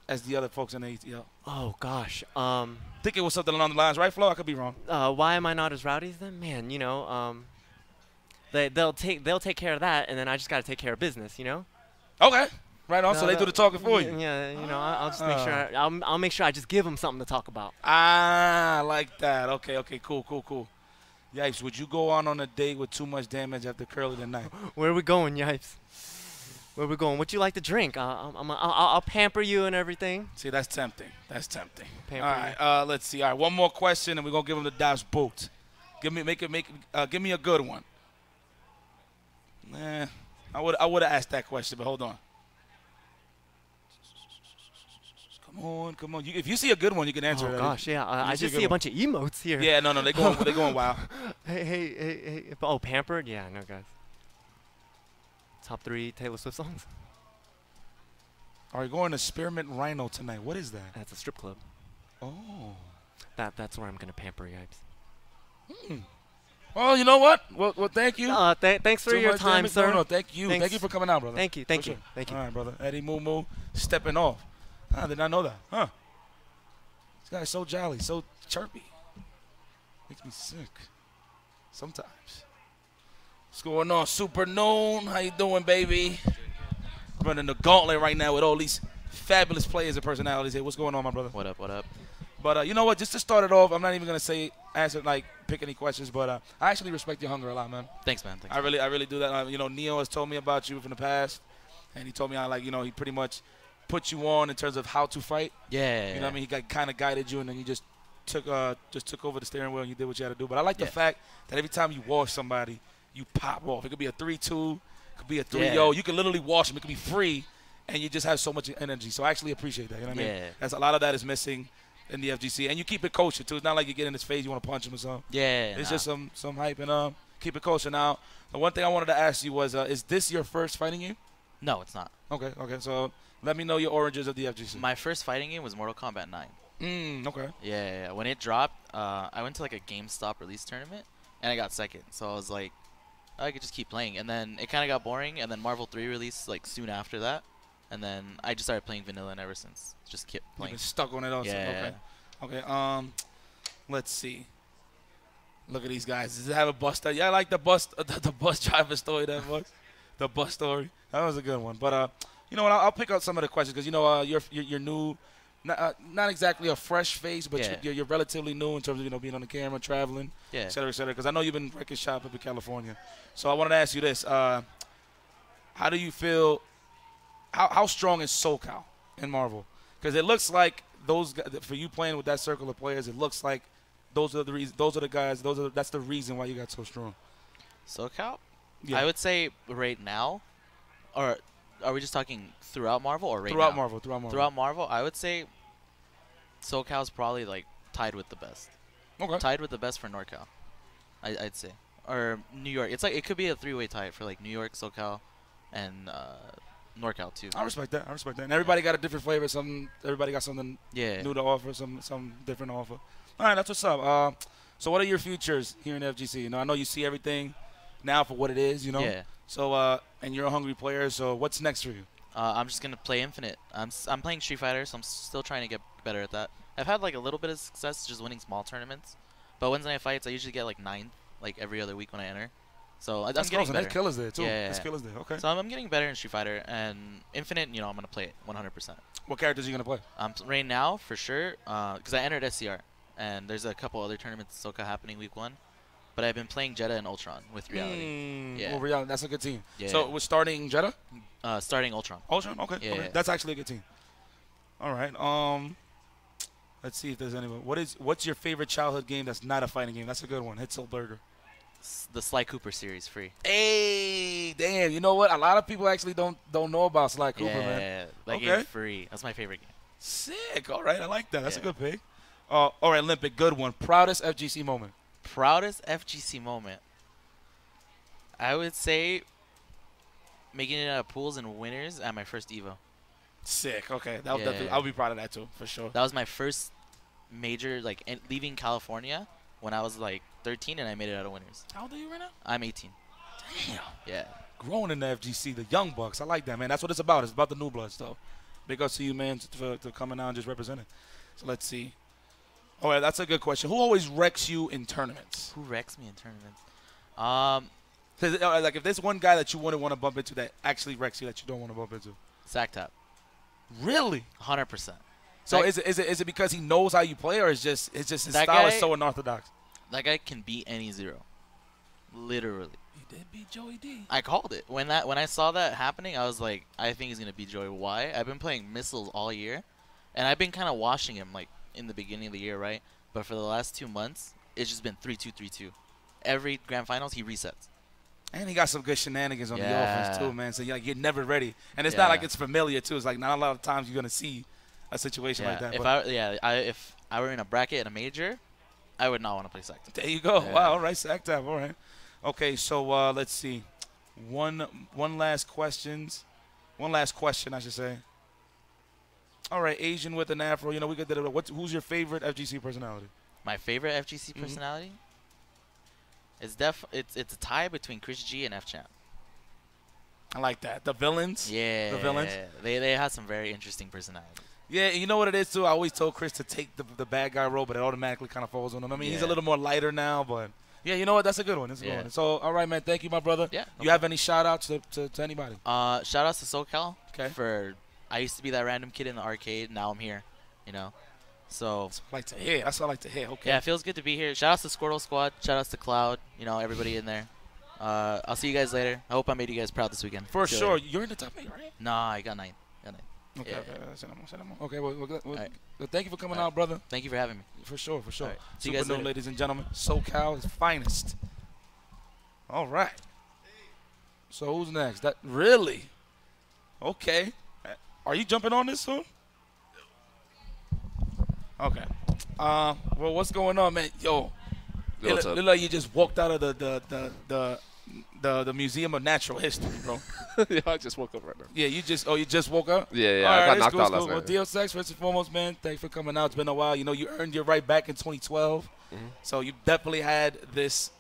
as the other folks in the ATL? Oh, gosh. I think it was something along the lines, right, Flo? I could be wrong. Why am I not as rowdy as them? Man, they'll take care of that, and then I just got to take care of business, Okay. Right on. So they do the talking for you. Yeah, I'll just make sure. I'll make sure I just give them something to talk about. I like that. Okay. Cool. Yipes, would you go on a date with too much damage after Curly tonight? Where are we going, Yipes? Where are we going? What you like to drink? I'll pamper you and everything. See, that's tempting. Pamper All right. Let's see. All right, one more question, and we're gonna give him the dash boot. Give me a good one. Nah, I would have asked that question, but hold on. Come on. If you see a good one, you can answer it. Oh gosh, yeah. I just see a bunch of emotes here. Yeah, no, they're going wild. Hey. Oh, pampered? Yeah, no, guys. Top 3 Taylor Swift songs. Are you going to Spearmint Rhino tonight? What is that? That's a strip club. Oh. That's where I'm gonna pamper Yipes. Well, you know what? Well, thank you. Thanks for your time, sir. No, thank you. Thanks. Thank you for coming out, brother. Thank you. All right, brother. Eddie Moo stepping off. I did not know that. Huh. This guy's so jolly, so chirpy. Makes me sick. Sometimes. What's going on, Super Known? How you doing, baby? Running the gauntlet right now with all these fabulous players and personalities here. What's going on, my brother? What up? But you know what? Just to start it off, I'm not even gonna pick any questions. But I actually respect your hunger a lot, man. Thanks, man. I really do that. Neo has told me about you from the past, and he told me he pretty much put you on in terms of how to fight. Yeah. You know what I mean? He kind of guided you, and then you just took over the steering wheel and you did what you had to do. But I like the fact that every time you wash somebody, you pop off. It could be a 3-2, it could be a 3-0. You can literally wash them. It could be free, and you just have so much energy. So I actually appreciate that. You know what I mean? That's a lot of that is missing in the FGC, and you keep it kosher too. It's not like you get in his face, you want to punch him or something. Yeah. It's just some hype and keep it kosher. Now, the one thing I wanted to ask you was, is this your first fighting game? No, it's not. Okay. So let me know your origins of the FGC. My first fighting game was Mortal Kombat 9. Okay. Yeah. When it dropped, I went to like a GameStop release tournament, and I got second. So I was like, I could just keep playing. And then it kind of got boring, and then Marvel 3 released like soon after that. And then I just started playing vanilla, and ever since, just kept playing. You've been stuck on it also. Yeah. Okay. Let's see. Look at these guys. Does it have a bus? Yeah, I like the bus driver story. That was the bus story. That was a good one. But you know what? I'll pick out some of the questions because you're new, not exactly a fresh face, but you're relatively new in terms of being on the camera, traveling, et cetera, et cetera. Because I know you've been wrecking shop up in California. So I wanted to ask you this: how do you feel? How strong is SoCal in Marvel? Because it looks like those guys, for you playing with that circle of players, it looks like those are the reasons. Those are the guys. That's the reason why you got so strong. SoCal? Yeah. I would say right now, or are we just talking throughout Marvel or throughout now? Marvel? Throughout Marvel, I would say SoCal's probably like tied with the best. Okay. Tied with the best for NorCal, I'd say. or New York. It's like it could be a three-way tie for like New York, SoCal, and NorCal too. I respect that. And everybody got a different flavor. Everybody got something Yeah. new to offer. Some different offer. All right, that's what's up. So what are your futures here in FGC? You know, I know you see everything now for what it is. You know. Yeah. So and you're a hungry player. So what's next for you? I'm just gonna play Infinite. I'm playing Street Fighter, so I'm still trying to get better at that. I've had like a little bit of success just winning small tournaments, but Wednesday night fights I usually get like 9th, like every other week when I enter. So I'm getting better. There's killers there too. Yeah. There's killers there. Okay. So I'm getting better in Street Fighter, and Infinite, you know, I'm gonna play it 100%. What characters are you gonna play? Right now for sure, because I entered SCR, and there's a couple other tournaments in SoCal happening week 1. But I've been playing Jeddah and Ultron with Reality. Yeah. Well, Reality, that's a good team. Yeah. So we're starting Jeddah? Starting Ultron. Ultron? Okay. Yeah. Okay. That's actually a good team. All right. Let's see if there's anyone. What's your favorite childhood game that's not a fighting game? That's a good one. Hitzelberger. The Sly Cooper series, free. Hey, damn. You know what? A lot of people actually don't know about Sly Cooper, man. Yeah, that Okay. game's free. That's my favorite game. Sick. All right. I like that. That's a Yeah. good pick. All right, Olympic. Good one. Proudest FGC moment. Proudest FGC moment. I would say making it out of pools and winners at my first Evo. Sick. Okay. Yeah. I'll be proud of that too, for sure. That was my first major, like, leaving California when I was like 13, and I made it out of winners. How old are you right now? I'm 18. Damn. Yeah. Growing in the FGC, the young bucks. I like that, man. That's what it's about. It's about the new bloods, though. Big ups to you, man, for coming out and just representing. So let's see. All right, that's a good question. Who always wrecks you in tournaments? Who wrecks me in tournaments? Like, if there's one guy that you wouldn't want to bump into that actually wrecks you that you don't want to bump into. Sacktap. Really? 100%. So That- is it because he knows how you play, or is just his That style is guy- so unorthodox? That guy can beat any zero. Literally. He did beat Joey D. I called it. When I saw that happening, I was like, I think he's going to beat Joey. Why? I've been playing Missiles all year, and I've been kind of watching him, like, in the beginning of the year, right? But for the last 2 months, it's just been 3-2, 3-2. Every grand finals, he resets. And he got some good shenanigans on the Yeah. offense, too, man. So you're never ready. And it's not like Yeah. it's familiar, too. It's like not a lot of times you're going to see a situation like that. If I were in a bracket at a major, I would not want to play Sacktap. There you go. Yeah. Wow. All right, Sacktap. All right. Okay, so let's see. One last question, I should say. All right, Asian with an afro. You know, we could do it. Who's your favorite FGC personality? My favorite FGC personality? It's a tie between Chris G and F-Champ. I like that. The villains. Yeah. The villains. They have some very interesting personalities. Yeah, you know what it is, too? I always told Chris to take the bad guy role, but it automatically kind of falls on him. I mean, he's a Yeah. little more lighter now, but yeah, you know what? That's a good one. That's a good Yeah. one. So, all right, man. Thank you, my brother. Yeah. You have any shout-outs to anybody? Shout outs to SoCal. Okay. I used to be that random kid in the arcade. Now I'm here. You know. So That's what I like to hear. That's what I like to hear. Okay. yeah, it feels good to be here. Shout outs to Squirtle Squad. Shout outs to Cloud. You know, everybody in there. I'll see you guys later. I hope I made you guys proud this weekend. For See you sure. later. You're in the top 8, right? Nah, I got 9. Okay, Yeah. Okay, well, right. thank you for coming All right. out, brother. Thank you for having me. For sure, for sure. All right. See you Super guys Noon, later. ladies and gentlemen. SoCal's finest. All right. So who's next? That really? Okay. Are you jumping on this soon? Okay. Well, what's going on, man? Yo, Yo, what's look up? like you just walked out of the Museum of Natural History, bro. Yeah, I just woke up right now. Yeah, you just woke up. Yeah, yeah. All I right, got it's knocked cool, out it's last cool. Well, night. Deal Sex, first and foremost, man, thanks for coming out. It's been a while. You know, you earned your right back in 2012. So you definitely had this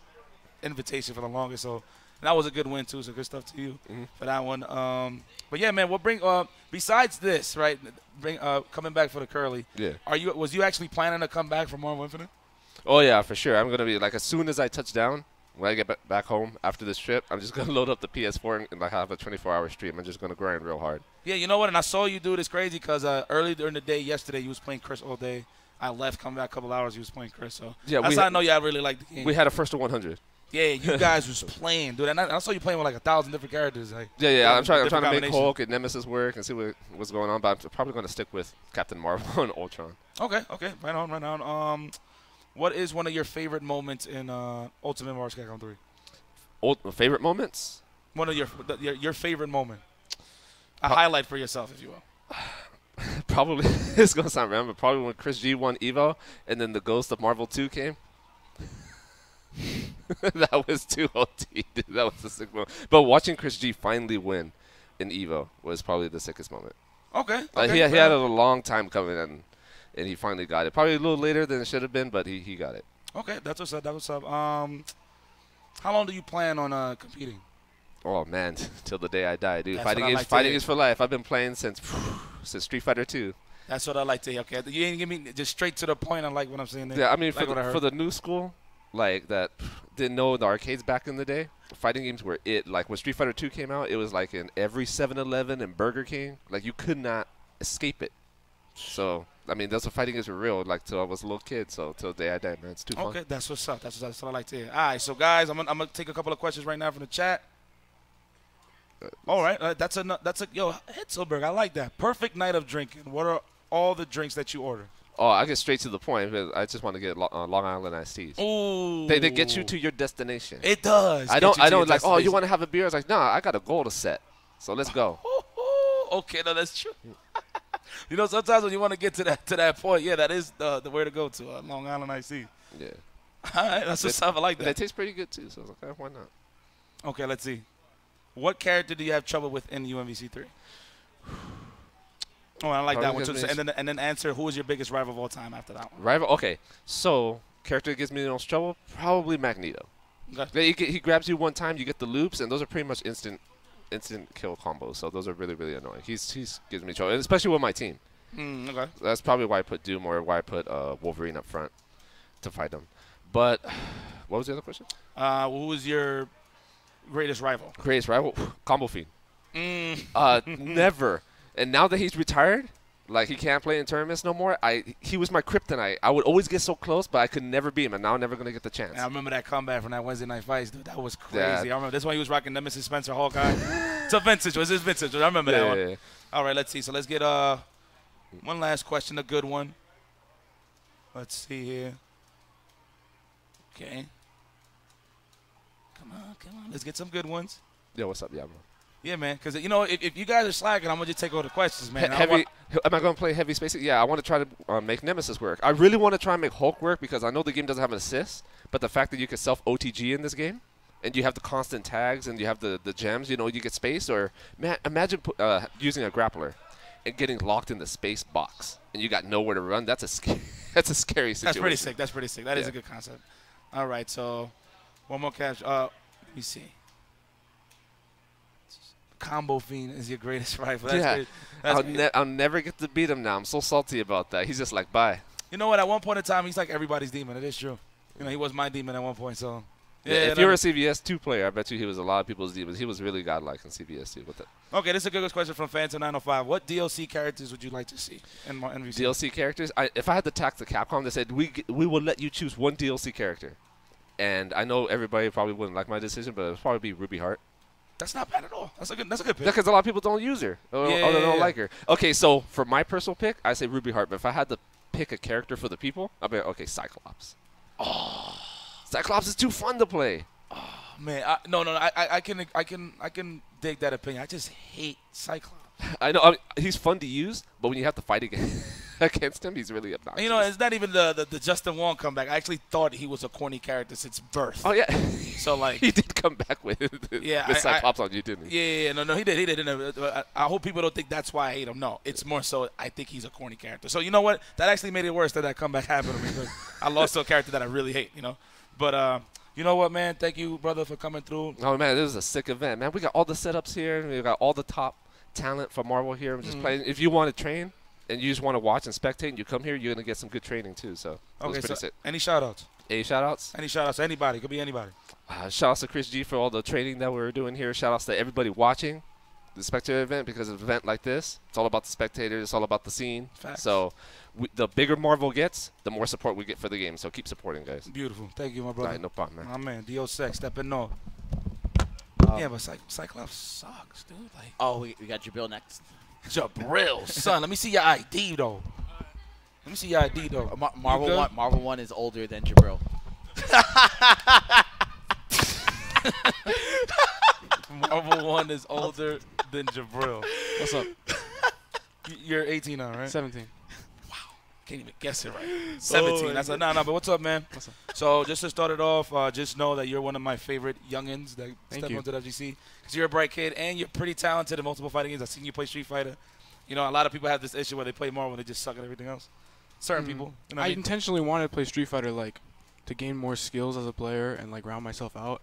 invitation for the longest. So and that was a good win, too. So good stuff to you for that one. But, yeah, man, we'll bring besides this, right, coming back for the Curly, Yeah. Was you actually planning to come back for Marvel Infinite? Oh, yeah, for sure. I'm going to be, like, as soon as I touch down, when I get back home after this trip, I'm just going to load up the PS4 and like, have a 24-hour stream. I'm just going to grind real hard. Yeah, you know what? And I saw you do this crazy because early during the day yesterday, you was playing Chris all day. I left, come back a couple hours, you was playing Chris. So Yeah, that's we how I had- know y'all really like the game. We had a first to 100. Yeah, you guys was playing, dude. And I saw you playing with like 1,000 different characters. Like, Yeah, I'm trying to different make combinations. Hulk and Nemesis work and see what's going on, but I'm probably going to stick with Captain Marvel and Ultron. Okay, right on. What is one of your favorite moments in Ultimate Marvel Capcom 3? Favorite moments? One of your favorite moment. A highlight for yourself, if you will. Probably, it's going to sound random, but probably when Chris G won Evo and then the Ghost of Marvel 2 came. That was too OT. Dude. That was a sick moment. But watching Chris G finally win in Evo was probably the sickest moment. Okay. He had it a long time coming, and he finally got it. Probably a little later than it should have been, but he got it. Okay, that's what's up. That was up. How long do you plan on competing? Oh man, till the day I die, dude. That's Fighting is for life. I've been playing since Street Fighter 2. That's what I like to hear. Okay, you ain't give me just straight to the point. I like what I'm saying there. Yeah, I mean like for the new school, like that didn't know the arcades back in the day. Fighting games were it. Like when Street Fighter 2 came out, it was like in every 7-Eleven and Burger King. Like you could not escape it. So I mean, that's what fighting games were real. Like till I was a little kid. So till the day I die, man, it's too fun. Okay, that's what's up. That's what I like to hear. All right, so guys, I'm gonna take a couple of questions right now from the chat. All right, that's a Hitzelberg. I like that. Perfect night of drinking. What are all the drinks that you order? Oh, I get straight to the point. Because I just want to get Long Island iced teas. Ooh, they get you to your destination. It does. I don't like. Oh, you want to have a beer? I was like, nah, I got a goal to set. So let's go. Okay, no, that's true. You know, sometimes when you want to get to that point, yeah, that is the way to go to Long Island iced tea. Yeah. All right, that's what's up. I like that. They taste pretty good too. So I was like, why not? Okay, let's see. What character do you have trouble with in UMVC 3? Oh, I like that one too. And then answer, who is your biggest rival of all time after that one? Rival? Okay. So, character that gives me the most trouble? Probably Magneto. Okay. He grabs you one time, you get the loops, and those are pretty much instant kill combos. So those are really, really annoying. He's gives me trouble, and especially with my team. Okay. That's probably why I put Doom or why I put Wolverine up front to fight him. But what was the other question? Who is your greatest rival? Greatest rival? Combo Fiend. Never. And now that he's retired, like he can't play in tournaments no more, he was my kryptonite. I would always get so close, but I could never beat him, and now I'm never going to get the chance. I remember that comeback from that Wednesday Night Fights, dude. That was crazy. Yeah. I remember this one he was rocking Nemesis Spencer Hawkeye. It's a vintage. Was this vintage? I remember that one. Yeah. All right, let's see. So let's get one last question, a good one. Let's see here. Okay. Come on. Let's get some good ones. Yo, what's up, yeah, bro? Yeah, man. Because, you know, if you guys are slacking, I'm going to just take all the questions, man. Am I going to play heavy space? Yeah, I want to try to make Nemesis work. I really want to try and make Hulk work because I know the game doesn't have an assist, but the fact that you can self-OTG in this game, and you have the constant tags, and you have the gems, you know, you get space. Or man, imagine using a grappler and getting locked in the space box, and you got nowhere to run. That's a scary situation. That's pretty sick. That is a good concept. All right, so one more catch. Let me see. Combo Fiend is your greatest rival. I'll never get to beat him now. I'm so salty about that. He's just like, bye. You know what? At one point in time, he's like everybody's demon. It is true. You know, he was my demon at one point. So, yeah. If you were a CBS 2 player, I bet you he was a lot of people's demons. He was really godlike in CBS 2 with it. Okay, this is a good question from Phantom 905. What DLC characters would you like to see in MVC? DLC characters? If I had to tax the Capcom, they said we will let you choose one DLC character, and I know everybody probably wouldn't like my decision, but it would probably be Ruby Hart. That's not bad at all. That's a good pick. Because a lot of people don't use her or they don't like her. Okay, so for my personal pick, I say Ruby Hart. But if I had to pick a character for the people, I'd be okay, Cyclops. Oh, Cyclops is too fun to play. Oh man, I can dig that opinion. I just hate Cyclops. I know he's fun to use, but when you have to fight against him, he's really obnoxious. You know, it's not even the Justin Wong comeback. I actually thought he was a corny character since birth. Oh yeah, so like he did come back with Cyclops on you, didn't he? Yeah, no, he did. I hope people don't think that's why I hate him. No, it's more so I think he's a corny character. So you know what? That actually made it worse that comeback happened to me because I lost to a character that I really hate. You know, but you know what, man? Thank you, brother, for coming through. Oh man, this is a sick event, man. We got all the setups here. We got all the top talent for Marvel here. I'm just playing. If you want to train and you just want to watch and spectate and you come here, you're going to get some good training too. So, okay, pretty sick. Any shout-outs? Any shout-outs? Any shout-outs to anybody. Could be anybody. Shout-outs to Chris G for all the training that we're doing here. Shout-outs to everybody watching the spectator event because of an event like this, it's all about the spectators. It's all about the scene. Facts. So the bigger Marvel gets, the more support we get for the game. So keep supporting, guys. Beautiful. Thank you, my brother. All right, no problem, man. My man, Dio Sex, stepping on. Yeah, but Cyclops sucks, dude. Like, oh, we got Jabril next. Jabril, son. Let me see your ID, though. Let me see your ID, though. Marvel 1 is older than Jabril. Marvel 1 is older than Jabril. What's up? You're 18 now, right? 17. Wow. Can't even guess it right. 17. That's no. But what's up, man? What's up? So just to start it off, just know that you're one of my favorite youngins that Thank step you. onto the FGC. Because you're a bright kid and you're pretty talented in multiple fighting games. I've seen you play Street Fighter. You know, a lot of people have this issue where they play Marvel and they just suck at everything else. Certain people. You know what I I mean? intentionally wanted to play Street Fighter like to gain more skills as a player and like round myself out,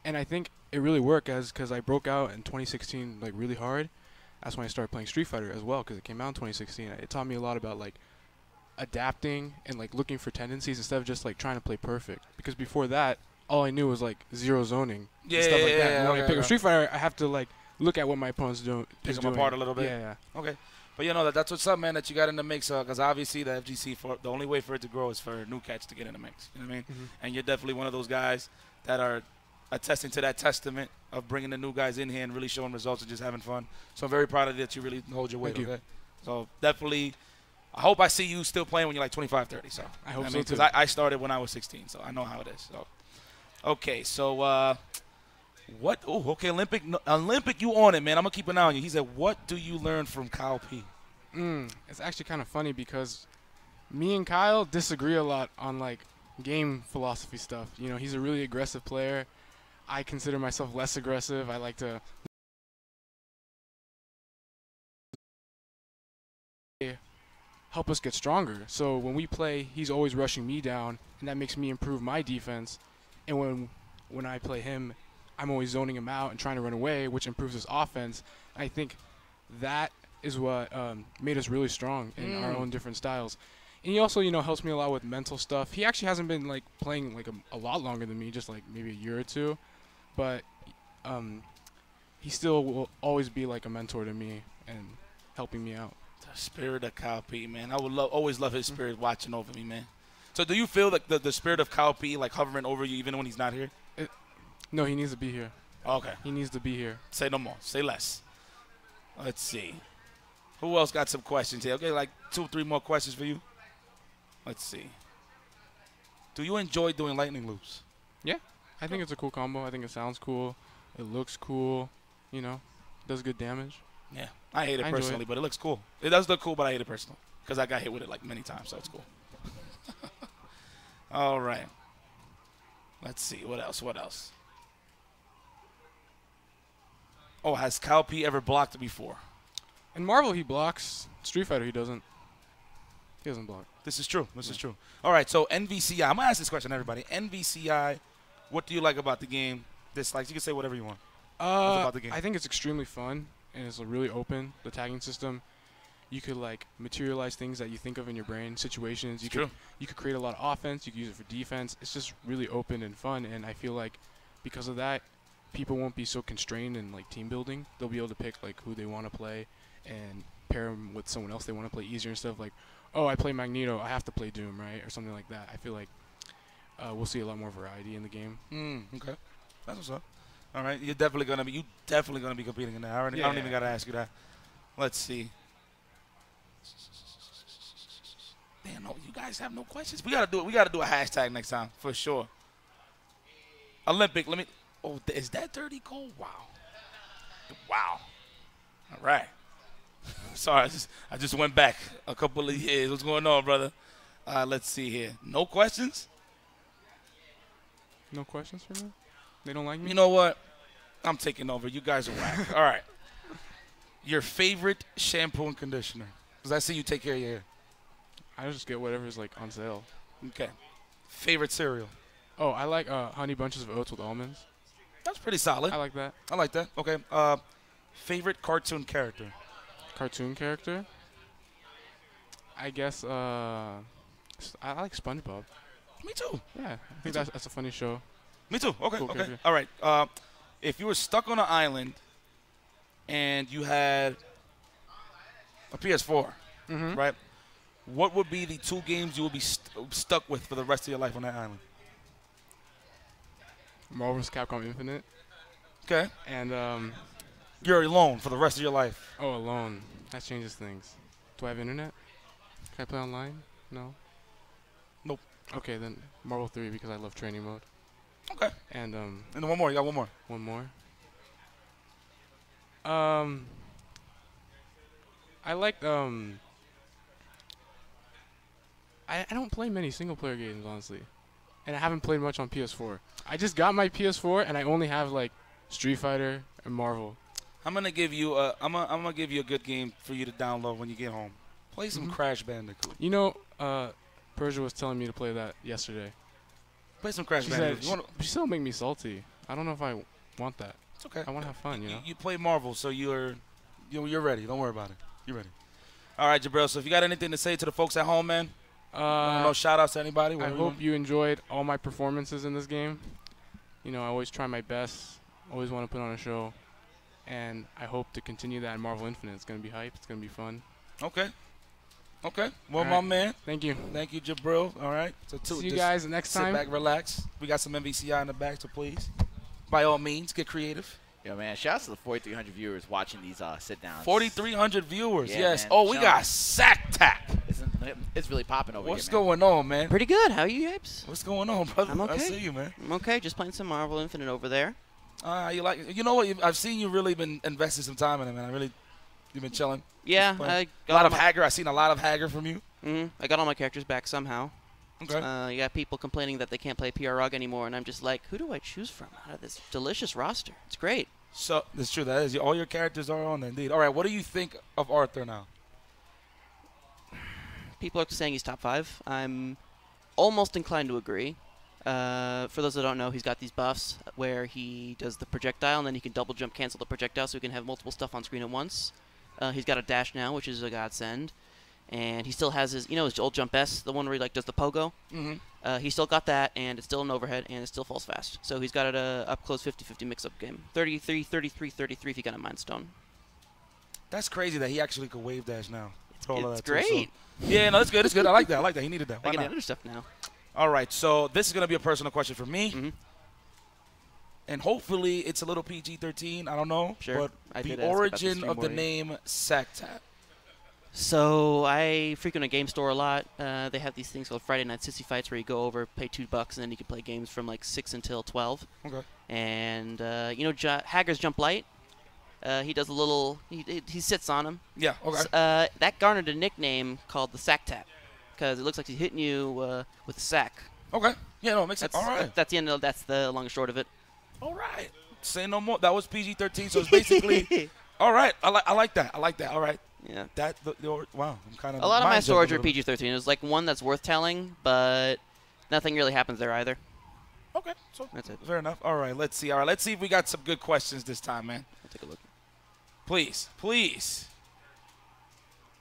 and I think it really worked because I broke out in 2016 like really hard. That's when I started playing Street Fighter as well because it came out in 2016. It taught me a lot about like adapting and like looking for tendencies instead of just like trying to play perfect. Because before that, all I knew was like zero zoning and stuff like that. And when I pick up Street Fighter, I have to like look at what my opponent's doing. Pick them apart a little bit. Yeah. Okay. But you know that's what's up, man. That you got in the mix, because obviously the FGC, the only way for it to grow is for new cats to get in the mix. You know what I mean? Mm-hmm. And you're definitely one of those guys that are attesting to that testament of bringing the new guys in here and really showing results and just having fun. So I'm very proud of you that you really hold your weight. Thank you. Okay. So definitely, I hope I see you still playing when you're like 25, 30. So I hope so too. Because I started when I was 16, so I know how it is. So okay, so what? Oh, okay, Olympic, you on it, man. I'm gonna keep an eye on you. He said, "What do you learn from Kyle P?" It's actually kind of funny because me and Kyle disagree a lot on like game philosophy stuff. You know, he's a really aggressive player. I consider myself less aggressive. I like to help us get stronger. So when we play, he's always rushing me down, and that makes me improve my defense. And when I play him, I'm always zoning him out and trying to run away, which improves his offense. I think that is what made us really strong in our own different styles. And he also, you know, helps me a lot with mental stuff. He actually hasn't been like playing like a lot longer than me, just like maybe a year or two, but he still will always be like a mentor to me and helping me out. The spirit of Kyle P, man. I would always love his spirit watching over me, man. So do you feel like the spirit of Kyle P like hovering over you even when he's not here? No, he needs to be here. Okay. He needs to be here. Say no more. Say less. Let's see. Who else got some questions here? Okay, like 2 or 3 more questions for you. Let's see. Do you enjoy doing lightning loops? Yeah, I think it's a cool combo. I think it sounds cool. It looks cool. You know, does good damage. Yeah, I hate it I enjoy personally, it. but it looks cool. It does look cool, but I hate it personally because I got hit with it like many times, so it's cool. All right. Let's see. What else? What else? Oh, has Kyle P ever blocked before? In Marvel, he blocks. Street Fighter, he doesn't. He doesn't block. This is true. This is true. All right, so NVCI. I'm going to ask this question to everybody. NVCI, what do you like about the game? Dislikes? You can say whatever you want. What's about the game? I think it's extremely fun, and it's really open, the tagging system. You could, like, materialize things that you think of in your brain, situations. You could create a lot of offense. You could use it for defense. It's just really open and fun, and I feel like because of that, people won't be so constrained in, like, team building. They'll be able to pick, like, who they want to play and pair them with someone else they want to play easier instead of, like, oh, I play Magneto, I have to play Doom, right, or something like that. I feel like we'll see a lot more variety in the game. Okay. That's what's up. All right, you're definitely gonna be competing in that. I don't even gotta ask you that. Let's see. Damn, no, you guys have no questions. We gotta do a hashtag next time for sure. Olympic. Let me. Oh, is that Dirty Cole? Wow. Wow. All right. Sorry, I just went back a couple of years. What's going on, brother? Let's see here. No questions? No questions for me? They don't like me? You know what? I'm taking over. You guys are whack. All right. Your favorite shampoo and conditioner? Because I see you take care of your hair. I just get whatever's, like, on sale. Okay. Favorite cereal? Oh, I like Honey Bunches of Oats with almonds. That's pretty solid. I like that. I like that. Okay. Favorite cartoon character? Cartoon character? I guess I like SpongeBob. Me too. Yeah, I think that's a funny show. Me too. Okay. Cool Okay. character. All right. If you were stuck on an island and you had a PS4, right? What would be the 2 games you would be stuck with for the rest of your life on that island? Marvel vs. Capcom Infinite. Okay. And you're alone for the rest of your life. Oh, alone. That changes things. Do I have internet? Can I play online? No. Nope. Okay, then Marvel 3 because I love training mode. Okay. And then one more. You got one more. One more. I like I don't play many single-player games, honestly. And I haven't played much on PS4. I just got my PS4, and I only have, like, Street Fighter and Marvel. I'm gonna give you a good game for you to download when you get home. Play some Crash Bandicoot. You know, Persia was telling me to play that yesterday. Play some Crash She Bandicoot. said, she still make me salty. I don't know if I want that. It's okay. I want to have fun, you know? You play Marvel, so you're ready. Don't worry about it. You're ready. All right, Jabril. So if you got anything to say to the folks at home, man, no shout-outs to anybody. I hope you enjoyed all my performances in this game. You know, I always try my best. Always want to put on a show. And I hope to continue that in Marvel Infinite. It's going to be hype. It's going to be fun. Okay. Well, right. my man. Thank you. Thank you, Jabril. All right. So see you guys next time. Sit back, relax. We got some MVCI in the back, so please, by all means, get creative. Yo, man, shout out to the 4,300 viewers watching these sit-downs. 4,300 viewers, yeah, yes. Man. Oh, we got Sack Tap. It's really popping over What's here, man. going on, man? Pretty good. How are you, Apes? What's going on, brother? I'm okay. I see you, man. I'm okay. Just playing some Marvel Infinite over there. You know what? I've seen you really been investing some time in it, man. You've been chilling. Yeah. A lot of Hager. I've seen a lot of Hager from you. I got all my characters back somehow. Okay. You got people complaining that they can't play PR Rug anymore, and I'm just like, who do I choose from out of this delicious roster? It's great. So that's true. That is all your characters are on there, indeed. All right. What do you think of Arthur now? People are saying he's top 5. I'm almost inclined to agree. For those that don't know, he's got these buffs where he does the projectile, and then he can double jump cancel the projectile so he can have multiple stuff on screen at once. He's got a dash now, which is a godsend. And he still has his old jump S, the one where he does the pogo. He still got that, and it's still an overhead, and it still falls fast. So he's got a up close 50-50 mix-up game. 33, 33, 33 if you got a Mind Stone. That's crazy that he actually could wave dash now. It's great. Yeah, no, it's good. It's good. I like that. He needed that. I can do other stuff now. All right, so this is going to be a personal question for me. And hopefully it's a little PG-13. I don't know. Sure. But the origin of the name Sack Tap. So I frequent a game store a lot. They have these things called Friday Night Sissy Fights where you go over, pay $2, and then you can play games from like 6 until 12. Okay. And, Hager's Jump Light. He does a little, he sits on him. Yeah, okay. That garnered a nickname called the Sack Tap because it looks like he's hitting you with a sack. Okay. Yeah, no, it makes sense. All right. That's the long and short of it. All right. Say no more. That was PG-13, so it's basically all right. I like that. All right. Yeah. Wow. I'm kind of a lot of my stories are PG-13. It was like one that's worth telling, but nothing really happens there either. Okay. So that's it. Fair enough. All right. Let's see. Let's see if we got some good questions this time, man. I'll take a look. Please.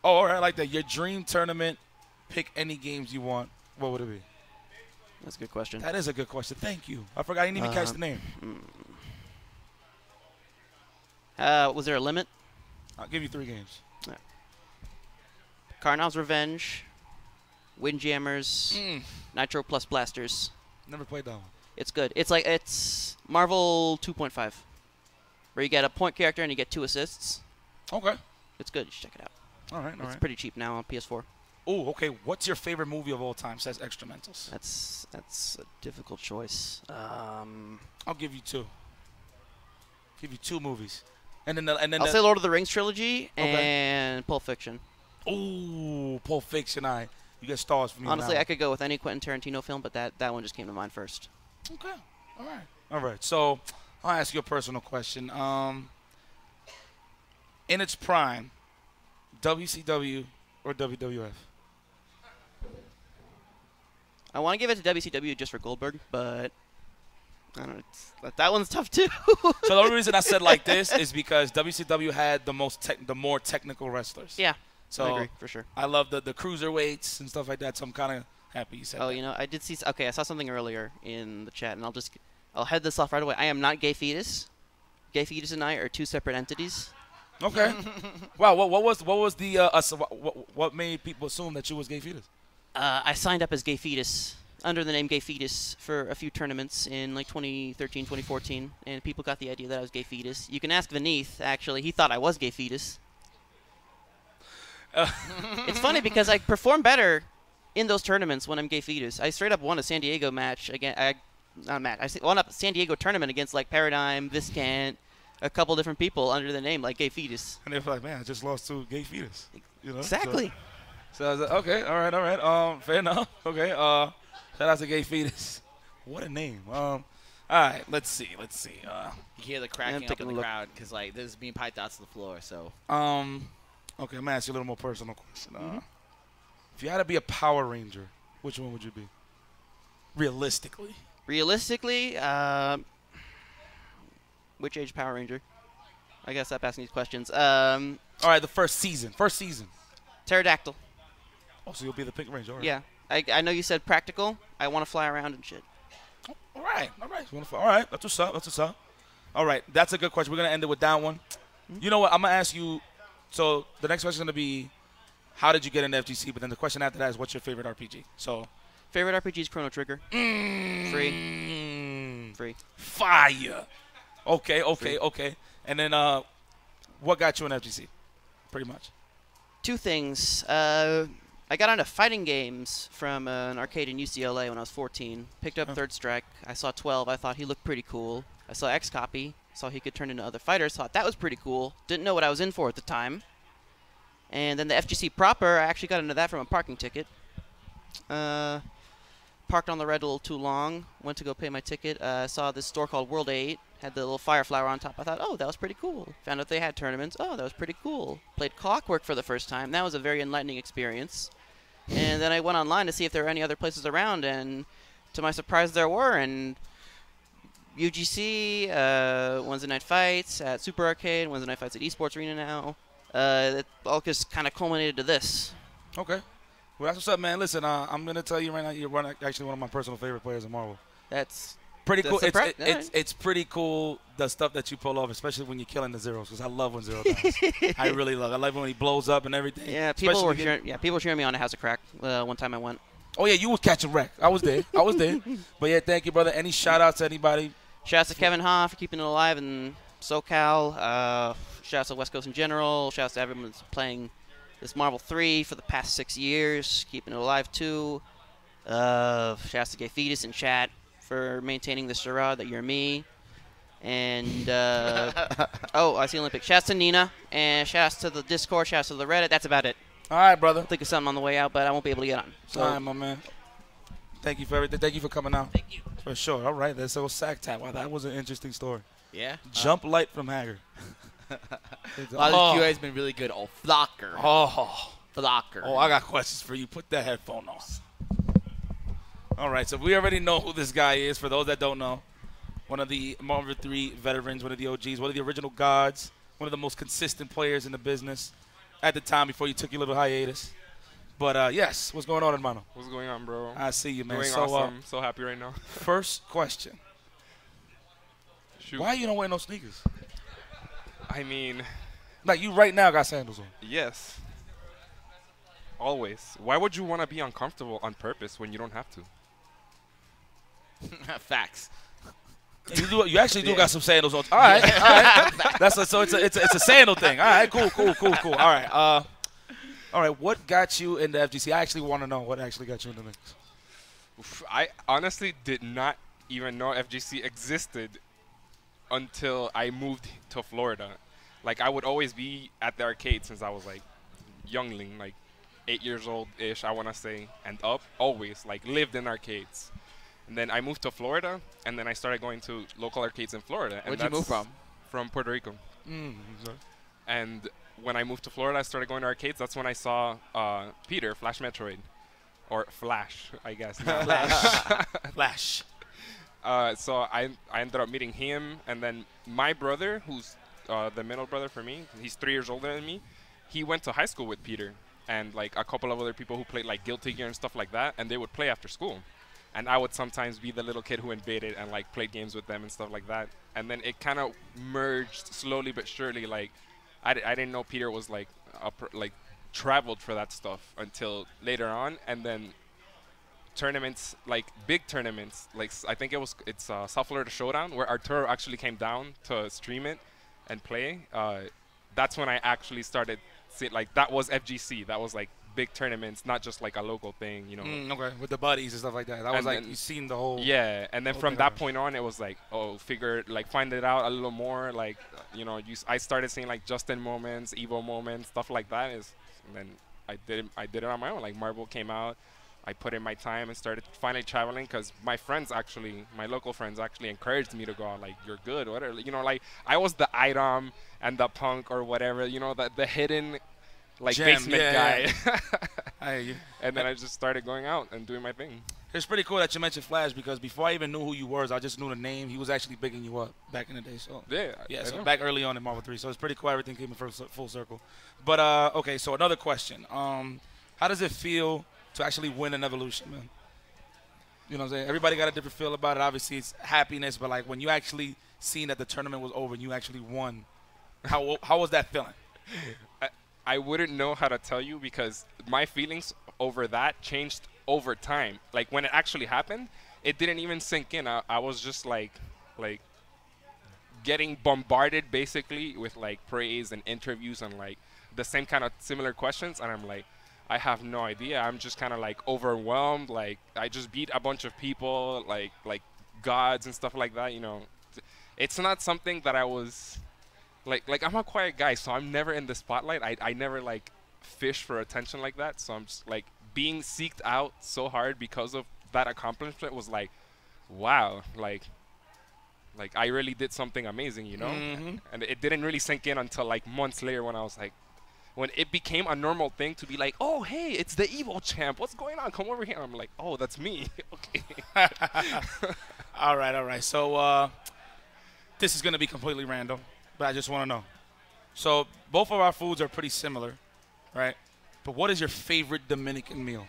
Oh, all right. I like that. Your dream tournament. Pick any games you want. What would it be? That's a good question. That is a good question. Thank you. I forgot. I didn't even catch the name. Was there a limit? I'll give you 3 games. Right. Karnov's Revenge, Windjammers, Nitro plus Blasters. Never played that one. It's good. It's Marvel 2.5, where you get a point character and you get 2 assists. Okay. It's good. You should check it out. All right. It's pretty cheap now on PS4. Oh, okay. What's your favorite movie of all time? Says Extramentals. That's a difficult choice. I'll give you 2. Give you 2 movies, and then I'll say Lord of the Rings trilogy and Pulp Fiction. Ooh, Pulp Fiction. You get stars from me. Honestly, I could go with any Quentin Tarantino film, but that one just came to mind first. Okay. All right. So I'll ask you a personal question. In its prime, WCW or WWF? I want to give it to WCW just for Goldberg, but I don't know. That one's tough too. So the only reason I said like this is because WCW had the more technical wrestlers. Yeah. So I agree for sure. I love the cruiserweights and stuff like that. So I'm kind of happy you said that. I did see. Okay, I saw something earlier in the chat, and I'll head this off right away. I am not Gay Fetus. Gay Fetus and I are 2 separate entities. Okay. Wow. What was the what made people assume that you was Gay Fetus? I signed up as Gay Fetus under the name Gay Fetus for a few tournaments in like 2013, 2014, and people got the idea that I was Gay Fetus. You can ask Vineeth, actually. He thought I was Gay Fetus. It's funny because I perform better in those tournaments when I'm Gay Fetus. I straight up won a San Diego match again. I won a San Diego tournament against like Paradigm, Viscant, a couple different people under the name like Gay Fetus. And they're like, man, I just lost to Gay Fetus. Exactly. So I was like, okay, all right. Fair enough. Okay. Shout out to Gay Fetus. What a name. All right. Let's see. You hear the cracking up in the crowd because like this is being piped out to the floor. So. Okay. I'm gonna ask you a little more personal question. If you had to be a Power Ranger, which one would you be? Realistically. Which age Power Ranger? I gotta stop asking these questions. All right, the first season. Pterodactyl. Oh, so you'll be the Pink Ranger. All right. Yeah. I know you said practical. I want to fly around and shit. All right. All right. That's what's up. All right. That's a good question. We're going to end it with that one. You know what? I'm going to ask you. So the next question is going to be, how did you get into FGC? But then the question after that is, what's your favorite RPG? So, favorite RPG is Chrono Trigger. Free. Fire. Okay. And then what got you in FGC? Pretty much. Two things. I got into fighting games from an arcade in UCLA when I was 14. Picked up Third Strike. I saw 12. I thought he looked pretty cool. I saw X-Copy. Saw he could turn into other fighters. Thought that was pretty cool. Didn't know what I was in for at the time. And then the FGC proper, I actually got into that from a parking ticket. Parked on the red a little too long. Went to go pay my ticket. Saw this store called World 8. Had the little fire flower on top. I thought, oh, that was pretty cool. Found out they had tournaments. Oh, that was pretty cool. Played Clockwork for the first time. That was a very enlightening experience. And then I went online to see if there were any other places around, and to my surprise, there were. And UGC, Wednesday Night Fights at Super Arcade, Wednesday Night Fights at Esports Arena now. It all just kind of culminated to this. Okay. Well, that's what's up, man. Listen, I'm going to tell you right now, you're actually one of my personal favorite players in Marvel. That's pretty cool. It's pretty cool, the stuff that you pull off, especially when you're killing the zeros, because I love when Zero dies. I really love it. I like when he blows up and everything. Yeah, people were cheering me on at House of Crack one time I went. Oh, yeah, you was catching wreck. I was there. But, yeah, thank you, brother. Any shout-outs to anybody? Shout-outs to Kevin Ha for keeping it alive in SoCal. Shout-outs to West Coast in general. Shout-outs to everyone that's playing this Marvel 3 for the past 6 years, keeping it alive, too. Shout-outs to Gay Fetus in chat for maintaining the charade that you're me. And, I see Olympic. Shouts to Nina, and shouts to the Discord, shouts to the Reddit. That's about it. All right, brother. I'll think of something on the way out, but I won't be able to get on. So. All right, my man. Thank you for everything. Thank you for coming out. Thank you. For sure. All right, that's a sack tap. Wow, that was an interesting story. Yeah. Jump light from Haggard. A lot of QA has been really good. Oh, Flocker. Flocker. Oh, I got questions for you. Put that headphone on. All right, so we already know who this guy is. For those that don't know, one of the Marvel 3 veterans, one of the OGs, one of the original gods, one of the most consistent players in the business at the time before you took your little hiatus. But, yes, what's going on, hermano? What's going on, bro? I see you, man. Doing so, awesome. So happy right now. First question. Shoot. Why you don't wear no sneakers? I mean. Like, you right now got sandals on. Yes. Always. Why would you want to be uncomfortable on purpose when you don't have to? Facts. You actually do got some sandals on. All right. So it's a sandal thing. All right, cool. All right. What got you into FGC? I actually want to know what actually got you into this. I honestly did not even know FGC existed until I moved to Florida. Like, I would always be at the arcade since I was like youngling, like 8 years old-ish, I want to say, and up, always, like, lived in arcades. And then I moved to Florida, and then I started going to local arcades in Florida. Where'd you move from? From Puerto Rico. Okay. And when I moved to Florida, I started going to arcades. That's when I saw Peter, Flash Metroid. Or Flash, I guess. Flash. So I ended up meeting him, and then my brother, who's the middle brother for me, he's 3 years older than me, he went to high school with Peter and like a couple of other people who played like Guilty Gear and stuff like that, and they would play after school. And I would sometimes be the little kid who invaded and like played games with them and stuff like that. And then it kind of merged slowly but surely. Like I didn't know Peter was like traveled for that stuff until later on. And then tournaments, like big tournaments, like I think it's South Florida Showdown, where Arturo actually came down to stream it and play. That's when I actually started seeing, like, that was FGC. That was like big tournaments, not just like a local thing, you know. Okay, with the buddies and stuff like that. That was like, you seen the whole. Yeah, and then from that point on, it was like, find it out a little more. Like, you know, I started seeing like Justin moments, Evo moments, stuff like that. And then I did it on my own. Like Marvel came out, I put in my time and started finally traveling because my local friends actually encouraged me to go out. Like, you're good, whatever. You know, like I was the item and the punk or whatever. You know, the hidden like Gem, basement guy. Yeah. I hear you. And then I just started going out and doing my thing. It's pretty cool that you mentioned Flash because before I even knew who you were, I just knew the name. He was actually bigging you up back in the day. So so back early on in Marvel 3. So it's pretty cool. Everything came in full circle. But okay, so another question. How does it feel to actually win an Evolution, man? You know what I'm saying? Everybody got a different feel about it. Obviously, it's happiness, but like when you actually seen that the tournament was over and you actually won, how was that feeling? I wouldn't know how to tell you because my feelings over that changed over time. Like when it actually happened, it didn't even sink in. I was just like getting bombarded basically with like praise and interviews and like the same kind of similar questions, and I'm like, I have no idea. I'm just kind of like overwhelmed. Like I just beat a bunch of people, like gods and stuff like that. You know, it's not something that I was like I'm a quiet guy, so I'm never in the spotlight. I never like fish for attention like that. So I'm just like being seeked out so hard because of that accomplishment was like, wow, like I really did something amazing, you know? Mm-hmm. And it didn't really sink in until like months later when I was like, when it became a normal thing to be like, oh, hey, it's the Evo champ. What's going on? Come over here. I'm like, oh, that's me. Okay. All right. So this is going to be completely random, but I just want to know. So both of our foods are pretty similar, right? But what is your favorite Dominican meal?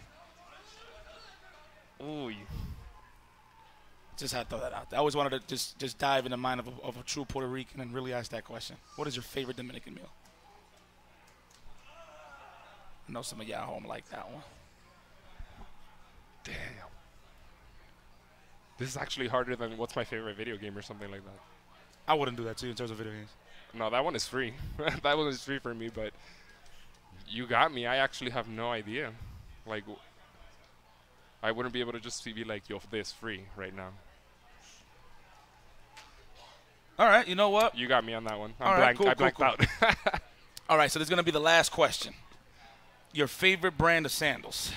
Ooh. Just had to throw that out there. I always wanted to just dive in the mind of a true Puerto Rican and really ask that question. What is your favorite Dominican meal? I know some of y'all home like that one. Damn. This is actually harder than what's my favorite video game or something like that. I wouldn't do that too in terms of video games. No, that one is free. That one is free for me, but you got me. I actually have no idea. Like, I wouldn't be able to just be like, yo, this free right now. All right, you know what? You got me on that one. I blanked out. All right, so this is going to be the last question. Your favorite brand of sandals?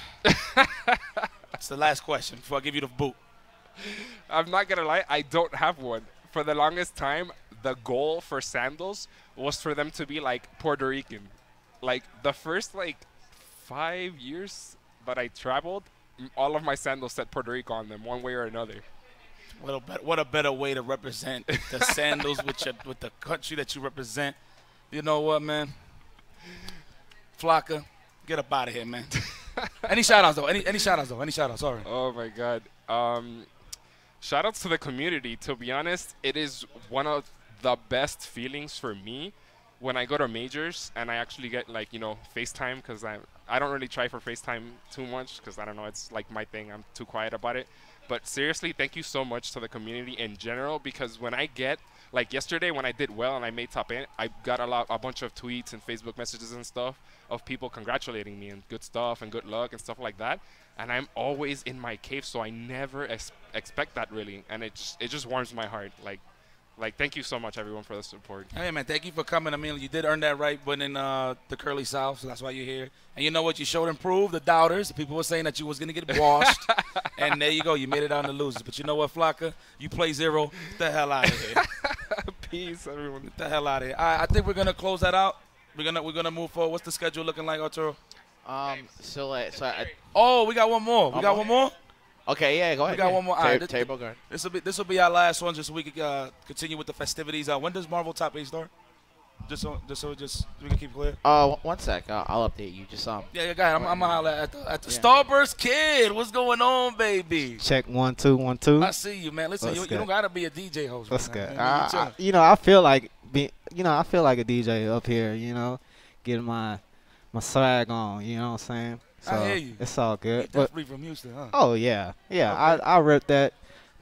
It's the last question before I give you the boot. I'm not going to lie. I don't have one. For the longest time, the goal for sandals was for them to be like Puerto Rican. Like the first 5 years that I traveled, all of my sandals said Puerto Rico on them one way or another. What a better way to represent the sandals with the country that you represent. You know what, man? Flocka, get up out of here, man. Any shout-outs, though? Any shout-outs? Sorry. Oh, my God. Shout-outs to the community. To be honest, it is one of the best feelings for me when I go to majors and I actually get, FaceTime, because I don't really try for FaceTime too much because, I don't know, it's like my thing. I'm too quiet about it. But seriously, thank you so much to the community in general, because when I get, like yesterday when I did well and I made top 8, I got a bunch of tweets and Facebook messages and stuff of people congratulating me and good stuff and good luck and stuff like that. And I'm always in my cave, so I never expect that really. And it just warms my heart. Like, thank you so much, everyone, for the support. Hey, man, thank you for coming. I mean, you did earn that right winning the Curly South, so that's why you're here. And you know what? You showed and proved the doubters. The people were saying that you was going to get washed. And there you go. You made it on the losers. But you know what, Flocka? You play 0. Get the hell out of here. Peace, everyone. Get the hell out of here. All right, I think we're going to close that out. We're gonna move forward. What's the schedule looking like, Arturo? We got one more. We got one more? Okay, yeah, go ahead. We got one more. All right, table guard. This will be our last one, just so we can continue with the festivities. When does Marvel Top 8 start? Just so we can keep clear. 1 sec. I'll update you. Just Yeah, go ahead. I'm gonna holler at the Starburst Kid. What's going on, baby? Check 1 2 1 2. I see you, man. Listen, you don't gotta be a DJ host. What's good? I feel like I feel like a DJ up here. You know, getting my swag on. You know what I'm saying? So I hear you. It's all good. You're definitely from Houston, huh? Oh yeah. Okay. I rep that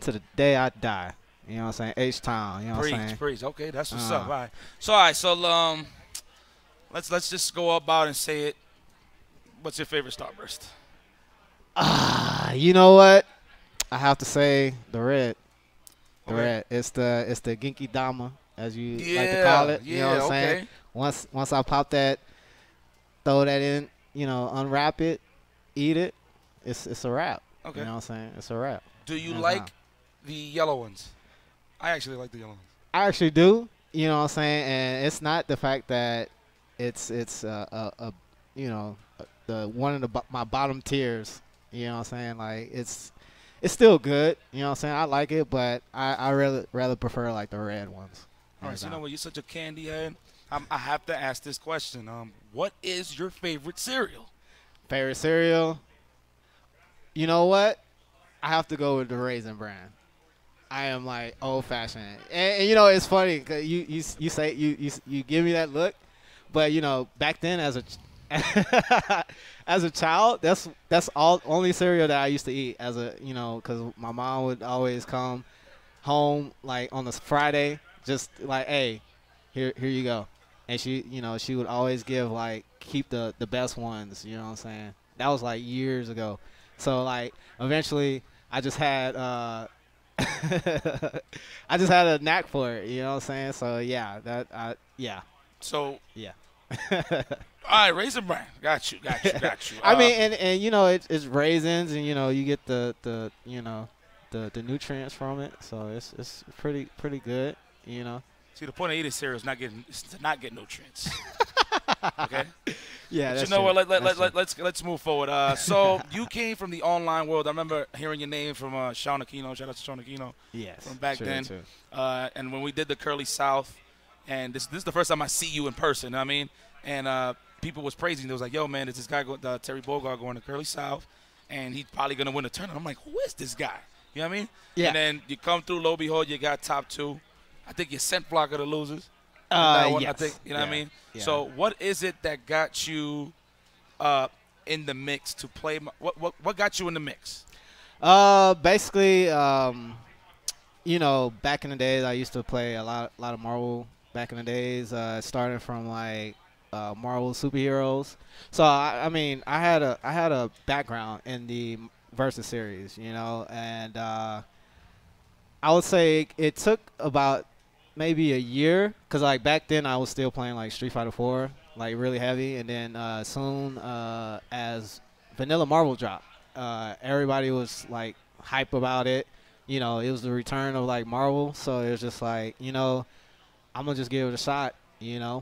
to the day I die. You know what I'm saying? H-Town. You know what I'm saying? Preach. Okay, that's what's up. All right. So let's just go about and say it. What's your favorite Starburst? You know what? I have to say the red. The red. It's the Genki Dama, as you like to call it. You know what I'm saying? Once I pop that, throw that in. unwrap it, eat it, it's a wrap. Okay. You know what I'm saying? It's a wrap. Do you like the yellow ones? I actually like the yellow ones. I actually do. You know what I'm saying? And it's not the fact that it's the one of my bottom tiers. You know what I'm saying? Like it's still good. You know what I'm saying? I like it, but I rather prefer like the red ones. All right. So you know what? You're such a candy head. I have to ask this question. What is your favorite cereal? Favorite cereal? You know what? I have to go with the Raisin Bran. I am like old fashioned, and it's funny because you say you give me that look, but back then as a child, that's only cereal that I used to eat because my mom would always come home like on a Friday, just like, hey, here you go, and she would always keep the best ones. You know what I'm saying? That was like years ago. So like eventually I just had a knack for it, you know what I'm saying? So yeah, So yeah. All right, Raisin Bran. Got you. I mean, and it's raisins, and you get the nutrients from it, so it's pretty good, See, the point of eating cereal is to not get nutrients. Okay. Yeah, but that's you know true. what? Let's move forward. So you came from the online world. I remember hearing your name from Sean Aquino. Shout out to Sean Aquino. Yes. From back then. True. And when we did the Curly South, and this is the first time I see you in person. I mean, and people was praising. They was like, "Yo, man, there's this guy Terry Bogard going to Curly South, and he's probably gonna win the tournament." I'm like, "Who is this guy?" You know what I mean? Yeah. And then you come through, lo and behold, you got top 2. I think you sent Flock of the losers. Yes. I think, you know what I mean? Yeah. So what is it that got you in the mix to play? What got you in the mix? Basically, back in the days, I used to play a lot of Marvel back in the days, starting from like Marvel superheroes. So I mean, I had a background in the Versus series, and I would say it took about maybe a year, because like back then I was still playing like Street Fighter 4 like really heavy, and then soon as Vanilla Marvel dropped, everybody was like hype about it. It was the return of like Marvel, so it was just like, I'm gonna just give it a shot, and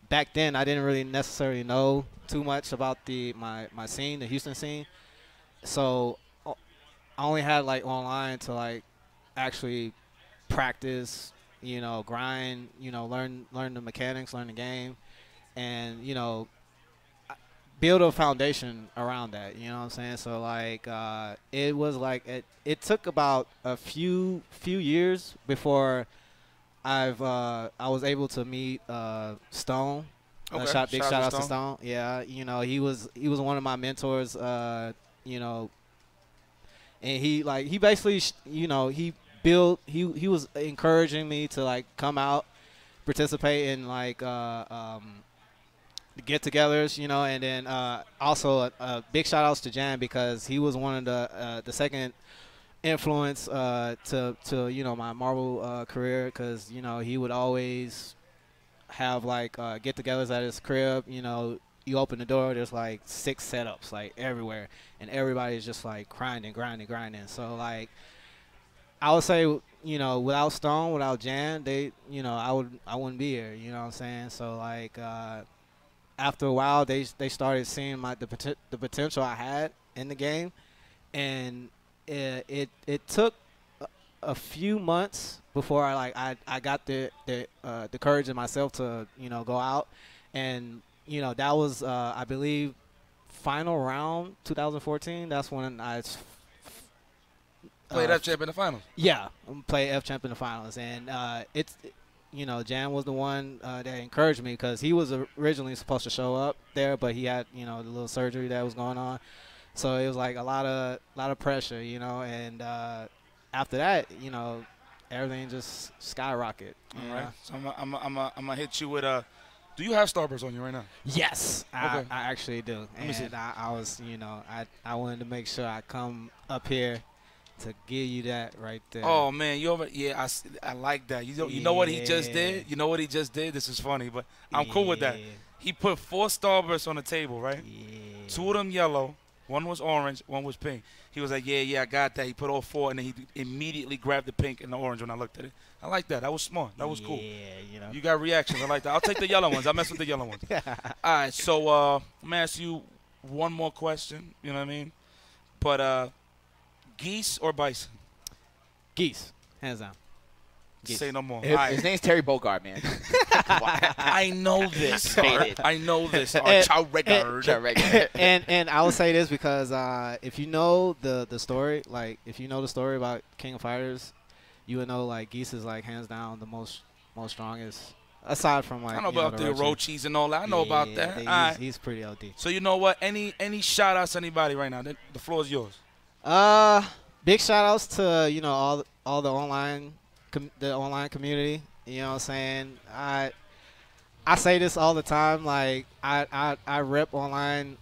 back then I didn't really necessarily know too much about my scene, the Houston scene, so I only had like online to like actually practice, grind, learn the mechanics, learn the game, and build a foundation around that. You know what I'm saying? So like it was like it took about a few years before I was able to meet Stone. Okay. Shout out to Stone. Yeah, he was one of my mentors. And he basically he was encouraging me to like come out, participate in like get-togethers, and then also big shout outs to Jan, because he was one of the second influence to my Marvel career, because he would always have like get-togethers at his crib. You open the door, there's like 6 setups like everywhere, and everybody's just like grinding. So like I would say, without Stone, without Jan, they, I wouldn't be here. You know what I'm saying? So like after a while, they started seeing the potential I had in the game, and it took a few months before I got the courage in myself to go out, and that was I believe final round 2014. That's when I played F Champ in the finals. Yeah, played F Champ in the finals, and Jan was the one that encouraged me, because he was originally supposed to show up there, but he had the little surgery that was going on, so it was like a lot of pressure, and after that, everything just skyrocketed. All right, so I'm gonna hit you with a. Do you have Starburst on you right now? Yes, okay. I actually do. Let me see. I was I wanted to make sure I come up here to give you that right there. Oh man, I like that. You know what he just did? You know what he just did? This is funny, but I'm cool with that. He put 4 Starbursts on the table, right? Yeah. 2 of them yellow, 1 was orange, 1 was pink. He was like, yeah, I got that. He put all 4, and then he immediately grabbed the pink and the orange when I looked at it. I like that. That was smart. That was cool. Yeah, You got reactions. I like that. I'll take the yellow ones. I mess with the yellow ones. All right, so I'm going to ask you one more question. You know what I mean? But geese or bison? Geese, hands down. Geese. Say no more. His name's Terry Bogard, man. I know this. I know this. And- Chow Regard. and I will say this because if you know the story, like if you know the story about King of Fighters, you would know like Geese is like hands down the most strongest. Aside from like I know about the Orochis and all that. I know about that. All right. He's pretty OD. So you know what? Any shout outs to anybody right now? The floor is yours. Big shout outs to all the online community. You know what I'm saying? I say this all the time. Like I rep online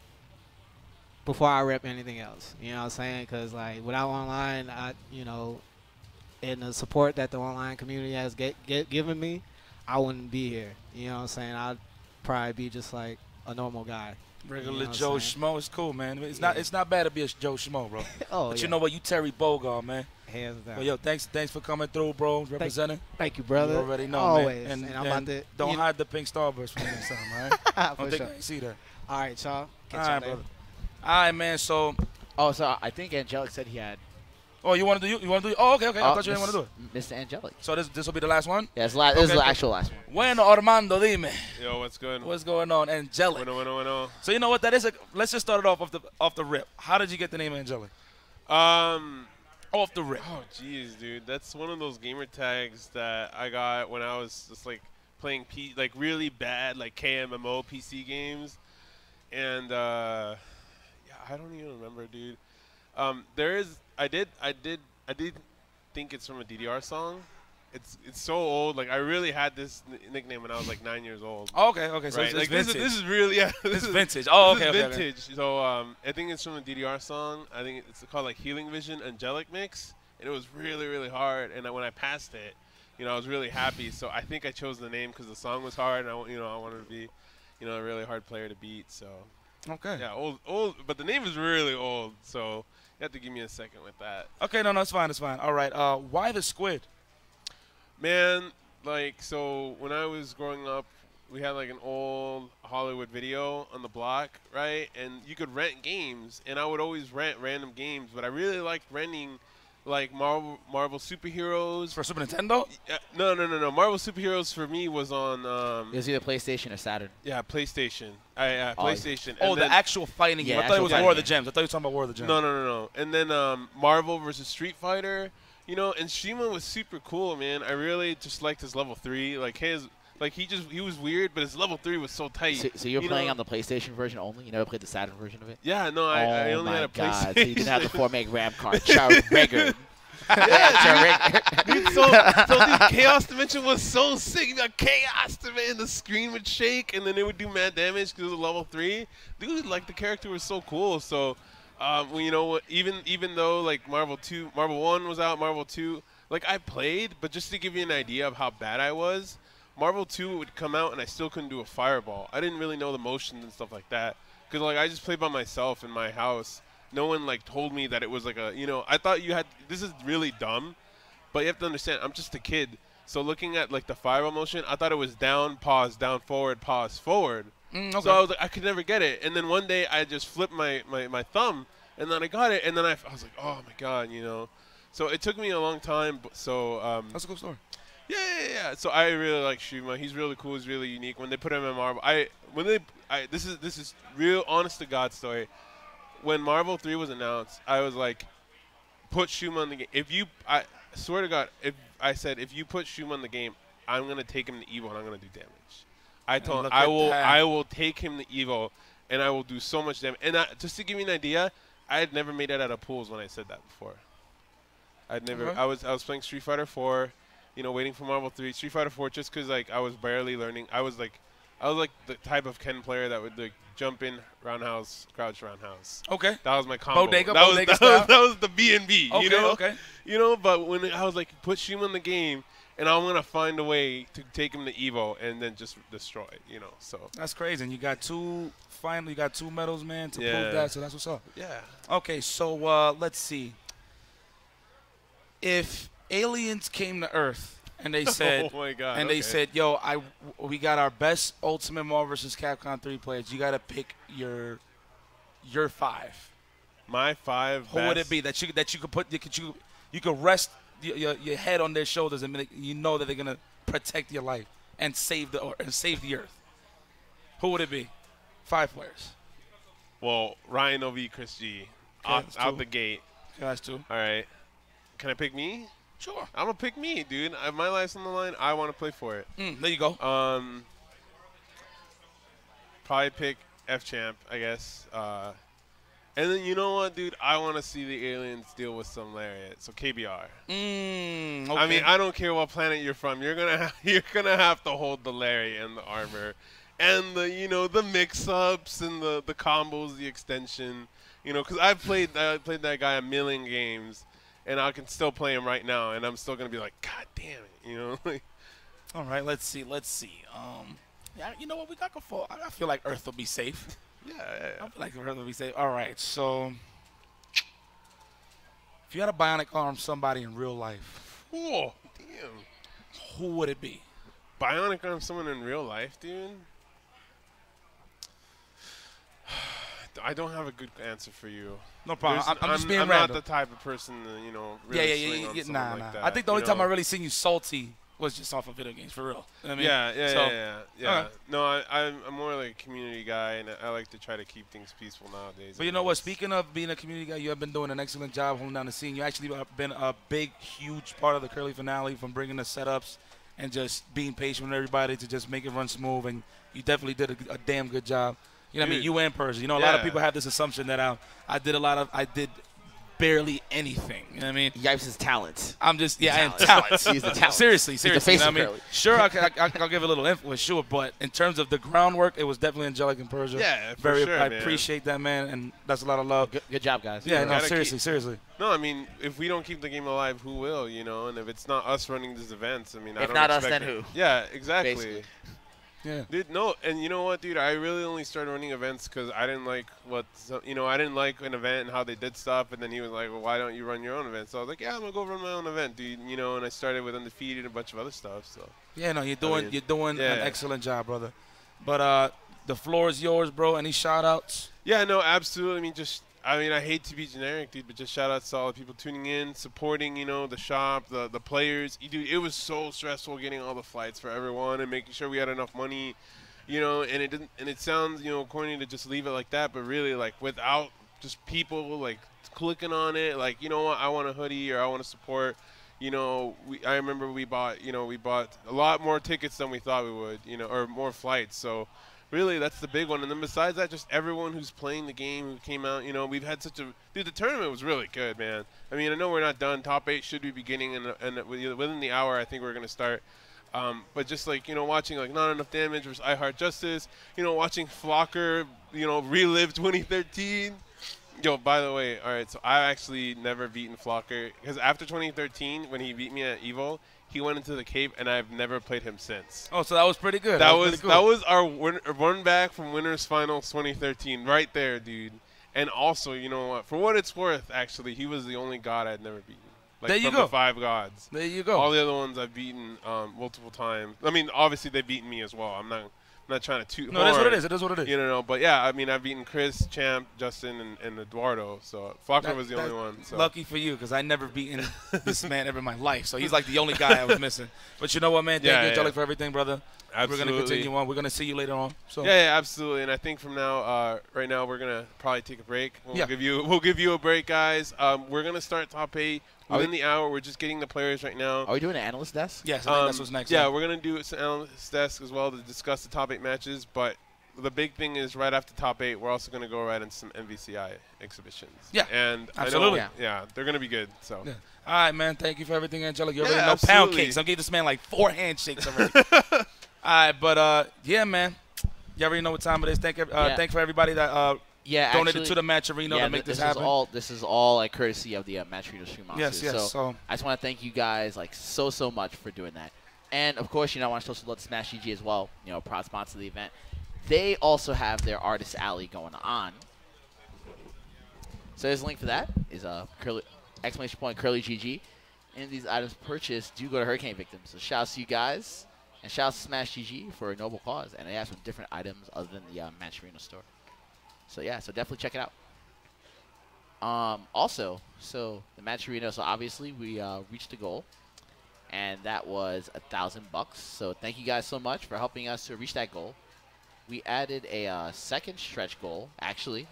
before I rep anything else. You know what I'm saying? Because like without online, and the support that the online community has given me, I wouldn't be here. You know what I'm saying? I'd probably be just like a normal guy. Regular Joe Schmo is cool, man. It's not bad to be a Joe Schmo, bro. But you know what? You Terry Bogard, man. Hands down. Well, yo, thanks for coming through, bro. Representing. Thank you, brother. You already know, Always. man. And I'm about to don't hide the pink Starburst from next time, all right? Don't think I can see that. All right, y'all. All right, brother. All right, man. So. Oh, so I think Angelic said he had. Oh, you want to do? Oh, okay. I thought you didn't want to do it. Mr. Angelic. So this will be the last one. Yeah, this is the actual last one. Bueno, Armando, dime. Yo, what's good? What's going on, Angelic? Bueno. So you know what that is? Let's just start it off the rip. How did you get the name Angelic? Off the rip. Oh, jeez, dude. That's one of those gamer tags that I got when I was just like playing really bad like KMMO PC games, and yeah, I don't even remember, dude. I did think it's from a DDR song. It's so old. Like I really had this nickname when I was like 9 years old. Oh, okay. So right? it's like vintage. This is really This is vintage. Oh, this okay. is vintage. So I think it's from a DDR song. I think it's called like Healing Vision Angelic Mix, and it was really really hard. And when I passed it, I was really happy. So I think I chose the name because the song was hard, and I wanted to be, a really hard player to beat. So. Okay. Yeah, old, but the name is really old, so you have to give me a second with that. Okay, no, it's fine. All right, why the squid? Man, so when I was growing up, we had like an old Hollywood video on the block, right? And you could rent games, and I would always rent random games, but I really liked renting like Marvel superheroes. For Super Nintendo? No. Marvel superheroes for me was on. It was either PlayStation or Saturn. Yeah, PlayStation. PlayStation. Oh, the actual fighting game. I thought it was War of the Gems. I thought you were talking about War of the Gems. No. And then Marvel versus Street Fighter. And Shima was super cool, man. I really just liked his level 3. He was weird, but his level 3 was so tight. So you're playing on the PlayStation version only? You never played the Saturn version of it? Yeah, no, I only had a PlayStation. Oh my God! So you didn't have the 4-meg RAM card. Chow Regard. Dude, so dude, Chaos Dimension was so sick. You got Chaos Dimension, the screen would shake, and then it would do mad damage because it was a level 3. Dude, the character was so cool. So, even though Marvel 1 was out, Marvel 2, I played, but just to give you an idea of how bad I was, Marvel 2 would come out and I still couldn't do a fireball. I didn't really know the motions and stuff like that because I just played by myself in my house. No one told me that it was I thought you had. This is really dumb, but you have to understand. I'm just a kid, so looking at the fireball motion, I thought it was down, pause, down, forward, pause, forward. Okay. So I was I could never get it. And then one day I just flipped my thumb, and then I got it, and then I was like, oh my God, So it took me a long time. So that's a cool story. Yeah. So I really like Shima. He's really cool. He's really unique. When they put him in Marvel, this is real, honest to God story. When Marvel 3 was announced, I was like, put Shuma in the game. I swear to God, if you put Shuma in the game, I'm going to take him to Evo and I'm going to do damage. I told him, I will take him to Evo and I will do so much damage. And just to give you an idea, I had never made it out of pools when I said that before. I was playing Street Fighter 4, waiting for Marvel 3. Street Fighter 4 just because I was barely learning. I was I was like the type of Ken player that would like jump in roundhouse, crouch roundhouse. Okay. That was my combo. Bodega that was the B&B. Okay, you know? okay. You know, but when I was like, put Shima in the game, and I'm gonna find a way to take him to Evo and then just destroy it. You know, so that's crazy. And you got two medals, man, to prove that. So that's what's up. Yeah. Okay, so let's see. If aliens came to Earth and they said, oh my God, and they said, yo, we got our best Ultimate Marvel vs. Capcom 3 players. You got to pick your 5. My 5. Who would it be that you could put you could rest your head on their shoulders and you know that they're gonna protect your life and save the Earth? Who would it be? 5 players. Well, Ryan OV, Chris G, out the gate. Okay, that's 2. All right. Can I pick me? Sure. I'm gonna pick me, dude. My life's on the line. I want to play for it. There you go. Probably pick F-Champ, I guess. And then you know what, dude? I want to see the aliens deal with some lariat. So KBR. Okay. I mean, I don't care what planet you're from. You're gonna have to hold the lariat and the armor, and the mix-ups and the combos, the extension. You know, because I played that guy a million games, and I can still play him right now, and I'm still gonna be like, God damn it, you know. All right, let's see. Yeah, you know what? We got to fall. I feel like Earth will be safe. Yeah. I feel like Earth will be safe. All right, so if you had a bionic arm somebody in real life, oh damn, who would it be? Bionic arm someone in real life, dude? I don't have a good answer for you. No problem. I'm just being random. I'm not the type of person to, really swing on someone like that. I think the only time I really seen you salty was just off of video games, for real. You know what I mean? Yeah. No, I'm more like a community guy, and I like to try to keep things peaceful nowadays. But you know what? Speaking of being a community guy, you have been doing an excellent job holding down the scene. You actually have been a big, huge part of the Curly finale, from bringing the setups and just being patient with everybody to just make it run smooth, and you definitely did a damn good job. You know what I mean? You and Persia. You know, a lot of people have this assumption that I did barely anything. You know what I mean? Yipes is talent. I am talent. He's the talent. Seriously. He's the face you know of what I mean? Curly. Sure, I'll give a little influence, sure, but in terms of the groundwork, it was definitely Angelic and Persia. Yeah, for sure, I man. appreciate that, man, and that's a lot of love. Good job, guys. Yeah, no, seriously. No, I mean, if we don't keep the game alive, who will, you know? And if it's not us running these events, I mean, I don't not us, expect then who? Yeah, exactly. Basically. Yeah. Dude, no, and you know what, dude? I really only started running events because I didn't like I didn't like an event and how they did stuff. And then he was like, well, why don't you run your own event? So I was like, yeah, I'm gonna go run my own event, dude. You know, and I started with Undefeated and a bunch of other stuff. So yeah, no, you're doing an excellent job, brother. But the floor is yours, bro. Any shout outs? Yeah, no, absolutely. I mean, I hate to be generic, dude, but just shout out to all the people tuning in, supporting, the shop, the players. Dude, it was so stressful getting all the flights for everyone and making sure we had enough money, and it sounds, corny to just leave it like that, but really, like, without just people, like, clicking on it, like, you know what, I want a hoodie or I want to support, I remember we bought a lot more tickets than we thought we would, or more flights, so really, that's the big one. And then besides that, just everyone who's playing the game, who came out, we've had dude, the tournament was really good, man. I mean, I know we're not done. Top 8 should be beginning, and within the hour, I think we're going to start. But just, watching, Not Enough Damage versus I Heart Justice, watching Flocker, relive 2013. Yo, by the way, all right, so I've actually never beaten Flocker, because after 2013, when he beat me at EVO, he went into the cave, and I've never played him since. Oh, so that was pretty good. That was our run back from Winners Finals 2013, right there, dude. And also, you know what? For what it's worth, actually, he was the only god I'd never beaten. There you from go. The 5 gods. There you go. All the other ones I've beaten multiple times. I mean, obviously they've beaten me as well. I'm not trying to toot. No, that's what it is. It is what it is. But yeah, I mean, I've beaten Chris, Champ, Justin, and Eduardo. So Flocker was the only one. So. Lucky for you, because I never beaten this man ever in my life. So he's like the only guy I was missing. But you know what, man? Thank you, Angelic, for everything, brother. Absolutely. We're going to continue on. We're going to see you later on. So. Yeah, absolutely. And I think from now, right now, we're going to probably take a break. We'll give you a break, guys. We're going to start top 8. Within the hour, we're just getting the players right now. Are we doing an analyst desk? Yes, I think that's what's next. Yeah, we're going to do an analyst desk as well to discuss the top 8 matches. But the big thing is right after top 8, we're also going to go right into some MVCI exhibitions. Yeah, and absolutely. I know, they're going to be good. So. Yeah. All right, man. Thank you for everything, Angelic. You already know pound cakes. I'm giving this man like 4 handshakes already. All right, but yeah, man. You already know what time it is. Thank for everybody that donated actually, to the Match Arena to make this happen. This is all like courtesy of the Match Arena Stream Monsters. Yes. So I just want to thank you guys like so much for doing that. And of course, I want to show love to Smash GG as well. Proud sponsor of the event. They also have their Artist Alley going on. So there's a link for that. Is Curly GG. And these items purchased do go to hurricane victims. So shout out to you guys. And shout out to Smash GG for a noble cause. And they have some different items other than the Match Arena store. So yeah, so definitely check it out. Also, so the Match Arena, so obviously we reached the goal. And that was $1,000. So thank you guys so much for helping us to reach that goal. We added a second stretch goal, actually,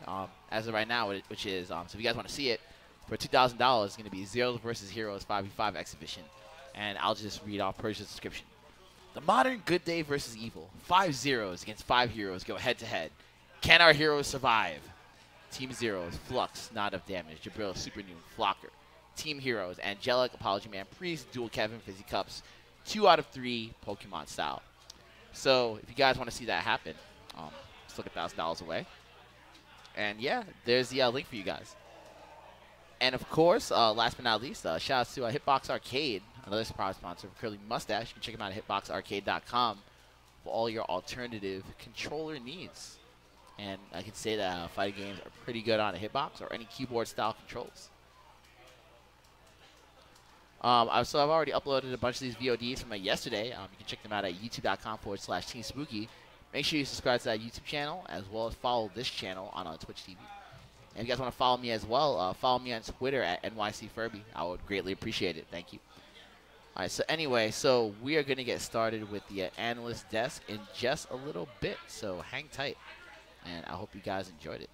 as of right now, which is, so if you guys want to see it, for $2,000, it's going to be Zeros vs. Heroes 5v5 exhibition. And I'll just read off Persia's description. The modern good day versus evil. 5 Zeros against 5 Heroes go head-to-head. Can our heroes survive? Team Zeros, Flux, Not of Damage, Jabril, Super Noon, Flocker. Team Heroes, Angelic, Apology Man, Priest, Dual Kevin, Fizzy Cups, 2 out of 3 Pokemon style. So if you guys want to see that happen, just look at $1,000 away. And yeah, there's the link for you guys. And of course, last but not least, shout out to Hitbox Arcade, another surprise sponsor of Curly Mustache. You can check them out at hitboxarcade.com for all your alternative controller needs. And I can say that fighting games are pretty good on a Hitbox or any keyboard style controls. So I've already uploaded a bunch of these VODs from yesterday. You can check them out at youtube.com/TeamSpooky. Make sure you subscribe to that YouTube channel as well as follow this channel on Twitch TV. And if you guys want to follow me as well, follow me on Twitter at NYCFurby. I would greatly appreciate it. Thank you. All right, so anyway, we are going to get started with the analyst desk in just a little bit. So hang tight, and I hope you guys enjoyed it.